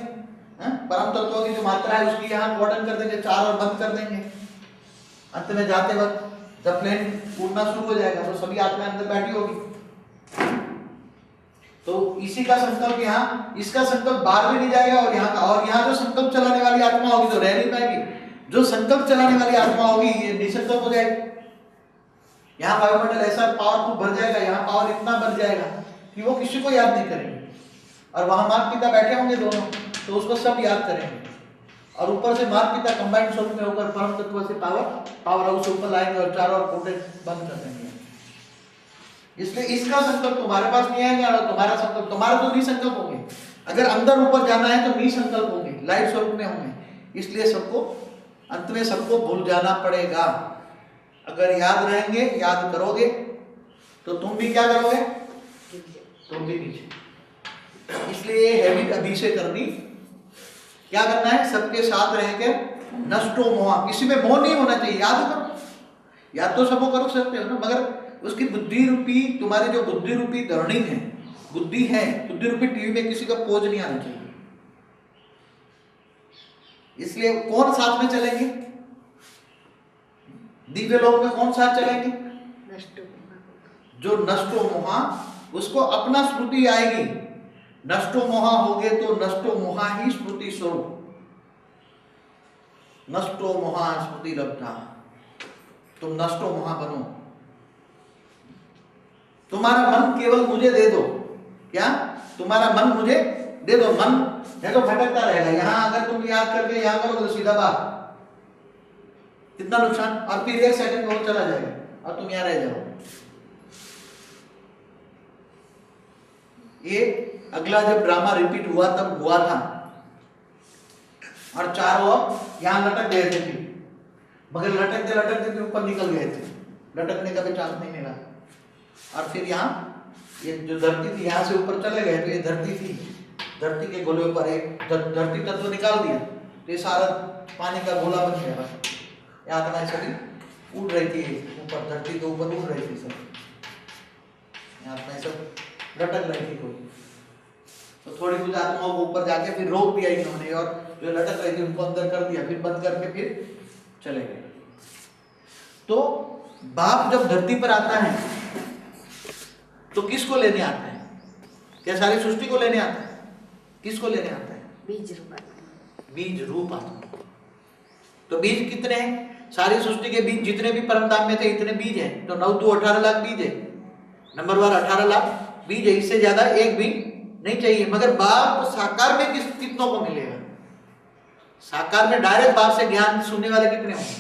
परम तत्वों की जो मात्रा है उसकी यहाँ कॉर्डन कर देंगे, चार और बंद कर देंगे। अंत में जाते वक्त जब प्लेन उड़ना शुरू हो जाएगा तो सभी आत्माएं अंदर बैठी होगी। तो इसी का संकल्प यहाँ, इसका संकल्प बाहर भी नहीं जाएगा, और यहाँ जो संकल्प चलाने वाली आत्मा होगी तो रह नहीं पाएगी। जो संकल्प चलाने वाली आत्मा होगी ये निसंकल्प हो जाएगी। यहाँ वायुमंडल ऐसा पावरफुल भर जाएगा, यहाँ पावर इतना बढ़ जाएगा कि वो किसी को याद नहीं करेंगे, और वहां माता पिता बैठे होंगे दोनों, तो उसको सब याद करेंगे, और ऊपर से माता पिता कंबाइंड स्वरूप में होकर परम तत्व से पावर हाउस ऊपर लाएंगे और चारों ओर कोटे बंद कर देंगे। इसलिए इसका संकल्प तुम्हारे पास नहीं आएगा, और तुम्हारा संकल्प, तुम्हारा तो निसंकल्प होंगे। अगर अंदर ऊपर जाना है तो निसंकल्प होंगे, लाइट स्वरूप में होंगे। इसलिए सबको अंत में सबको भूल जाना पड़ेगा। अगर याद रहेंगे, याद करोगे, तो तुम भी क्या करोगे? तुम भी नीचे। इसलिए ये हैबिट अभी से करनी। क्या करना है? सबके साथ रहकर नष्टो मोह, किसी में मोह नहीं होना चाहिए। याद करो, याद तो सबको कर सकते हो ना, मगर उसकी बुद्धि रूपी, तुम्हारी जो बुद्धि रूपी धरणी है, बुद्धि है, बुद्धि रूपी टीवी में किसी का पोज नहीं आना चाहिए। इसलिए कौन साथ में चलेंगे? दिव्य लोक में कौन साथ चलेंगे? जो नष्टो मोहा, उसको अपना स्मृति आएगी। नष्टो मोहा होगे तो नष्टो मोहा ही स्मृति स्वरूप। नष्टो मोहा स्मृति लब्धा, तुम नष्टो मोहा बनो। तुम्हारा मन केवल मुझे दे दो। क्या? तुम्हारा मन मुझे दे दो। मन है तो भटकता रहेगा। यहां अगर तुम याद करके यहां करोगे तो सीधा बाहर, कितना नुकसान। और फिर 1 सेकंड में वो चला जाएगा और तुम यहां रह जाओ। ये अगला जब ड्रामा रिपीट हुआ तब हुआ था, और चारों ओर यहां लटक गए थे, मगर लटकते लटकते ऊपर निकल गए थे, लटकने का भी चांस नहीं मिला। और फिर यहाँ ये जो धरती थी, यहाँ से ऊपर चले गए तो ये धरती थी, धरती के गोले ऊपर एक धरती तत्व निकाल दिया तो ये सारा पानी का गोला बन गया। ये आत्माएं सभी उड़ रही थी ऊपर, धरती के ऊपर उड़ रही थी सब, आत्माएं सब लटक रही थी कोई। तो थोड़ी कुछ आत्माओं को ऊपर जाके फिर रोक दिया इन्होंने, और जो लटक रही थी उनको अंदर कर दिया, फिर बंद करके फिर चले गए। तो बाप जब धरती पर आता है तो किसको लेने आता है? क्या सारी सृष्टि को लेने आता है? किसको लेने आता है? बीज रूप आत्मा। तो बीज कितने हैं? सारी सृष्टि के बीज जितने भी परमधाम में थे इतने बीज हैं। तो 9 2 18 लाख बीज है, नंबर 1 18 लाख बीज है। इससे ज्यादा एक भी नहीं चाहिए। मगर बाप साकार में कितनों को मिलेगा? साकार में डायरेक्ट बाप से ज्ञान सुनने वाले कितने होंगे?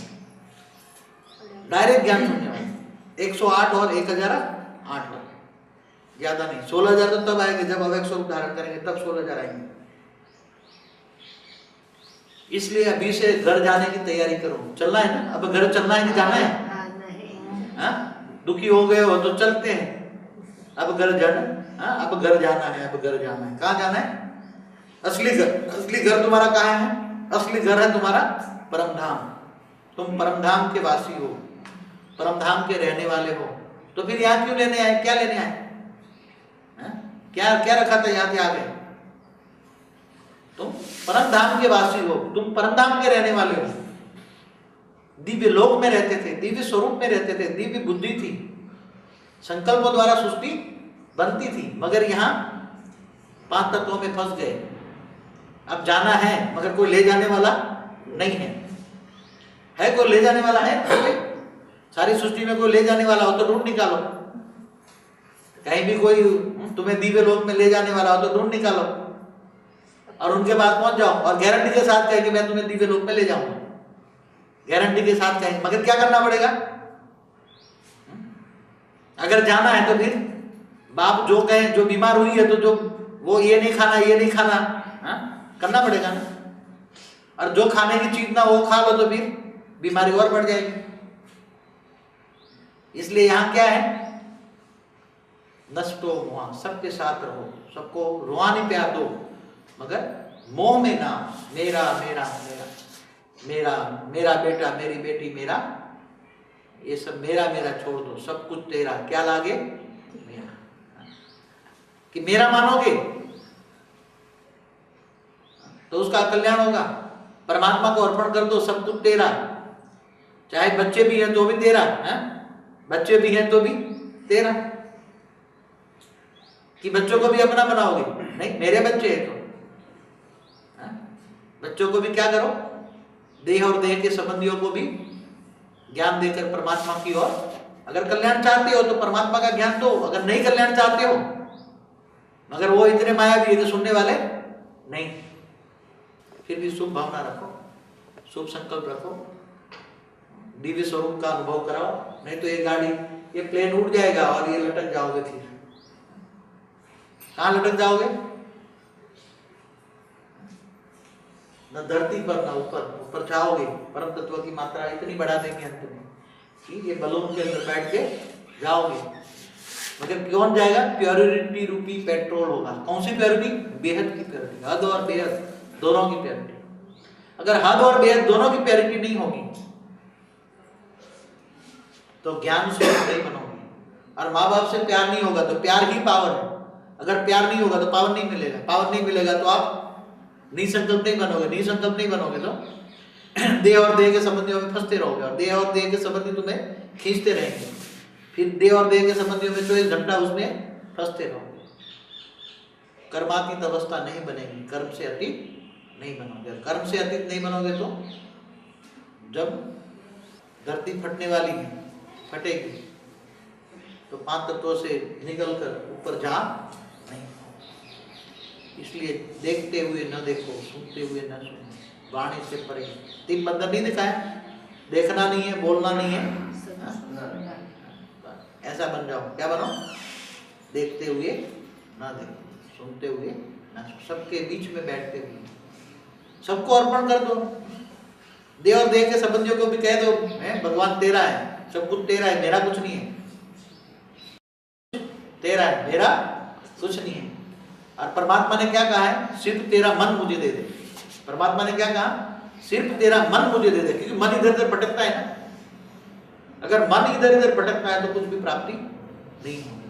डायरेक्ट ज्ञान सुनने वाले 108 और 1008, ज्यादा नहीं। 16,000 तो तब आएंगे जब अवैध स्वरूप धारण करेंगे, तब 16,000 आएंगे। इसलिए अभी से घर जाने की तैयारी करो। चलना है ना, अब घर चलना है कि जाना है? दुखी हो गए हो तो चलते हैं, अब घर जाना। अब घर जाना है, अब घर जाना है। कहाँ जाना है? असली घर। असली घर तुम्हारा कहाँ है? असली घर है तुम्हारा परमधाम। तुम परमधाम के वासी हो, परमधाम के रहने वाले हो। तो फिर यहाँ क्यों लेने आए? क्या लेने आए? क्या क्या रखा था यहाँ? आ गए। तुम परमधाम के वासी हो, तुम परमधाम के रहने वाले हो। दिव्य लोक में रहते थे, दिव्य स्वरूप में रहते थे, दिव्य बुद्धि थी, संकल्पों द्वारा सृष्टि बनती थी। मगर यहाँ 5 तत्वों में फंस गए। अब जाना है मगर कोई ले जाने वाला नहीं है। कोई ले जाने वाला है? सारी सृष्टि में कोई ले जाने वाला हो तो ढूंढ निकालो, कहीं भी कोई तुम्हें दिव्य लोक में ले जाने वाला हो तो ढूंढ निकालो और उनके पास पहुंच जाओ और गारंटी के साथ कहे कि मैं तुम्हें दिव्य लोक में ले जाऊंगा, गारंटी के साथ कहे। मगर क्या करना पड़ेगा? अगर जाना है तो फिर बाप जो कहे, जो बीमार हुई है तो जो वो ये नहीं खाना, ये नहीं खाना, करना पड़ेगा ना। और जो खाने की चीज ना वो खा लो तो फिर बीमारी और बढ़ जाएगी। इसलिए यहां क्या है? नष्टो मोह, सबके साथ रहो, सबको रूहानी प्यार दो, मगर मोह में ना। मेरा मेरा मेरा मेरा मेरा बेटा, मेरी बेटी, मेरा, ये सब मेरा मेरा छोड़ दो, सब कुछ तेरा। क्या लागे? मेरा। कि मेरा मानोगे तो उसका कल्याण होगा। परमात्मा को अर्पण कर दो, सब कुछ तेरा। चाहे बच्चे भी हैं तो भी तेरा है, बच्चे भी हैं तो भी तेरा। कि बच्चों को भी अपना बनाओगे? नहीं, मेरे बच्चे हैं तो बच्चों को भी क्या करो? देह और देह के संबंधियों को भी ज्ञान देकर परमात्मा की ओर, अगर कल्याण चाहते हो तो परमात्मा का ज्ञान दो, अगर नहीं कल्याण चाहते हो, मगर वो इतने मायावी है कि सुनने वाले नहीं, फिर भी शुभ भावना रखो, शुभ संकल्प रखो, दिव्य स्वरूप का अनुभव कराओ। नहीं तो ये गाड़ी, ये प्लेन उड़ जाएगा और ये लटक जाओगे। फिर कहां लटक जाओगे? न धरती पर न ऊपर, ऊपर जाओगे। परम तत्व की मात्रा इतनी बढ़ा देंगे अंत में कि ये बलून के अंदर बैठ के जाओगे। मगर कौन जाएगा? प्योरिटी रूपी पेट्रोल होगा। कौन सी प्योरिटी? बेहद की प्योरिटी, हद और बेहद दोनों की प्योरिटी। अगर हद और बेहद दोनों की प्योरिटी नहीं होगी तो ज्ञान स्वरूप नहीं बनोगे। और माँ बाप से प्यार नहीं होगा तो प्यार ही पावर है। अगर प्यार नहीं होगा तो पावर नहीं मिलेगा, पावर नहीं मिलेगा तो आप निसंकल्प नहीं बनोगे, निसंकल्प नहीं बनोगे तो देह और देह के संबंधियों में फंसते रहोगे और देह और देह के संबंधी तुम्हें खींचते रहेंगे। फिर देह और देह के संबंधियों में 24 घंटा उसमें फंसते रहोगे। कर्मातीत अवस्था नहीं बनेगी, कर्म से अतीत नहीं बनोगे। कर्म से अतीत नहीं बनोगे तो जब धरती फटने वाली है, फटेगी तो 5 तत्वों से निकलकर ऊपर जा नहीं। इसलिए देखते हुए न देखो, सुनते हुए न सुनो, वाणी से परे। 3 बंधन नहीं दिखाए, देखना नहीं है, बोलना नहीं है, ऐसा बन जाओ। क्या बनो? देखते हुए ना देखो, सुनते हुए ना सुनो, सबके बीच में बैठते हुए सबको अर्पण कर दो। देह और देह के संबंधियों को भी कह दो, भगवान तेरा है, सब कुछ तेरा है, मेरा कुछ नहीं है। तेरा है, मेरा कुछ नहीं है। और परमात्मा ने क्या कहा है? सिर्फ तेरा मन मुझे दे दे। परमात्मा ने क्या कहा? सिर्फ तेरा मन मुझे दे दे। क्योंकि मन इधर उधर भटकता है ना, अगर मन इधर उधर भटकता है तो कुछ भी प्राप्ति नहीं होगी।